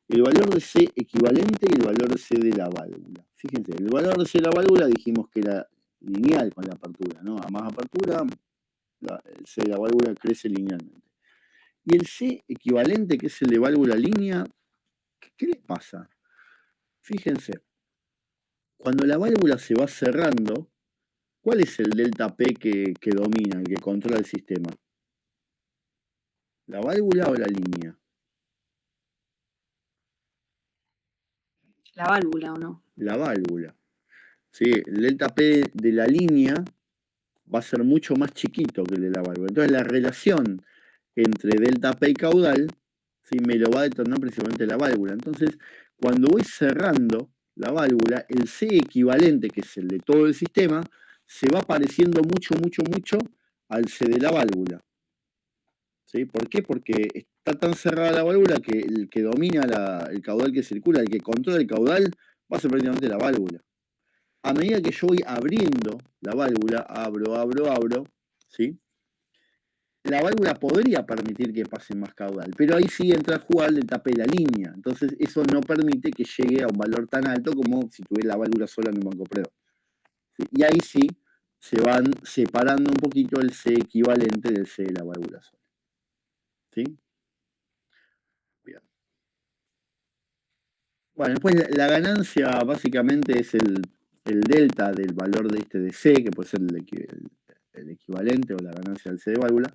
El valor de C equivalente y el valor de C de la válvula. Fíjense, el valor de C de la válvula dijimos que era lineal con la apertura, ¿no? A más apertura, el C de la válvula crece linealmente. Y el C equivalente, que es el de válvula línea, ¿qué les pasa? Fíjense, cuando la válvula se va cerrando, ¿cuál es el delta P que domina, el que controla el sistema? ¿La válvula o la línea? La válvula, ¿o no? La válvula. ¿Sí? El delta P de la línea va a ser mucho más chiquito que el de la válvula. Entonces la relación entre delta P y caudal ¿sí? Me lo va a determinar principalmente la válvula. Entonces, cuando voy cerrando la válvula, el C equivalente, que es el de todo el sistema, se va pareciendo mucho al C de la válvula. ¿Sí? ¿Por qué? Porque está tan cerrada la válvula que el que domina el caudal que circula, el que controla el caudal, va a ser prácticamente la válvula. A medida que yo voy abriendo la válvula, abro, ¿sí? La válvula podría permitir que pase más caudal, pero ahí sí entra a jugar el delta P de la línea. Entonces eso no permite que llegue a un valor tan alto como si tuviera la válvula sola en un banco prueba. ¿Sí? Y ahí sí se van separando un poquito el C equivalente del C de la válvula sola. ¿Sí? Bien. Bueno, después la ganancia básicamente es el delta del valor de C, que puede ser el equivalente o la ganancia del C de válvula,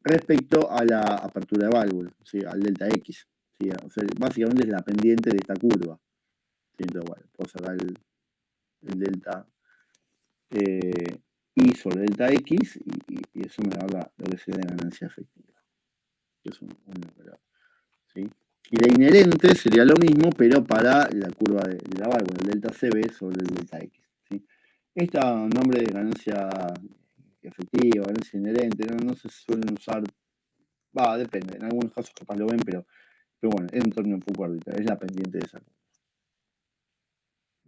respecto a la apertura de válvula, ¿sí? Al delta X. ¿Sí? O sea, básicamente es la pendiente de esta curva. ¿Sí? Entonces, bueno, puedo sacar el delta I sobre delta X y eso me da lo que sería la ganancia efectiva. Que es un valor. ¿Sí? Y la inherente sería lo mismo, pero para la curva de la válvula, el delta CB sobre el delta X. ¿Sí? Este nombre de ganancia efectiva, ganancia inherente, no se suelen usar, depende, en algunos casos capaz lo ven, pero bueno, es un término un poco arbitrario, es la pendiente de esa curva.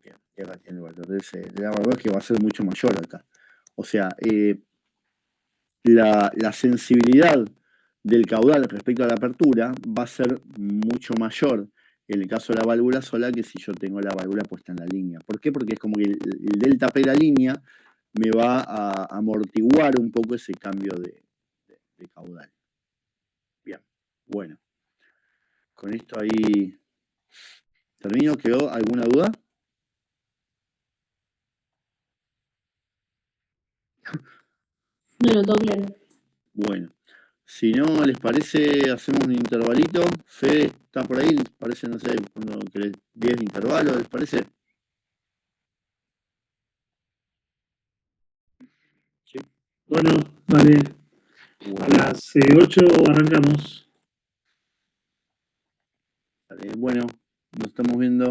Bien, y acá tiene el valor de la válvula que va a ser mucho mayor acá. O sea, la sensibilidad del caudal respecto a la apertura va a ser mucho mayor en el caso de la válvula sola que si yo tengo la válvula puesta en la línea. ¿Por qué? Porque es como que el delta P de la línea me va a amortiguar un poco ese cambio de caudal. Bien, bueno. Con esto ahí termino. ¿Quedó alguna duda? No, todo claro. Bueno. Si no les parece, hacemos un intervalito. Fede, ¿está por ahí? ¿Les parece, no sé, cuando querés 10 de intervalo? ¿Les parece? Sí. Bueno, vale. A Bueno, las 8 arrancamos. bueno, nos estamos viendo.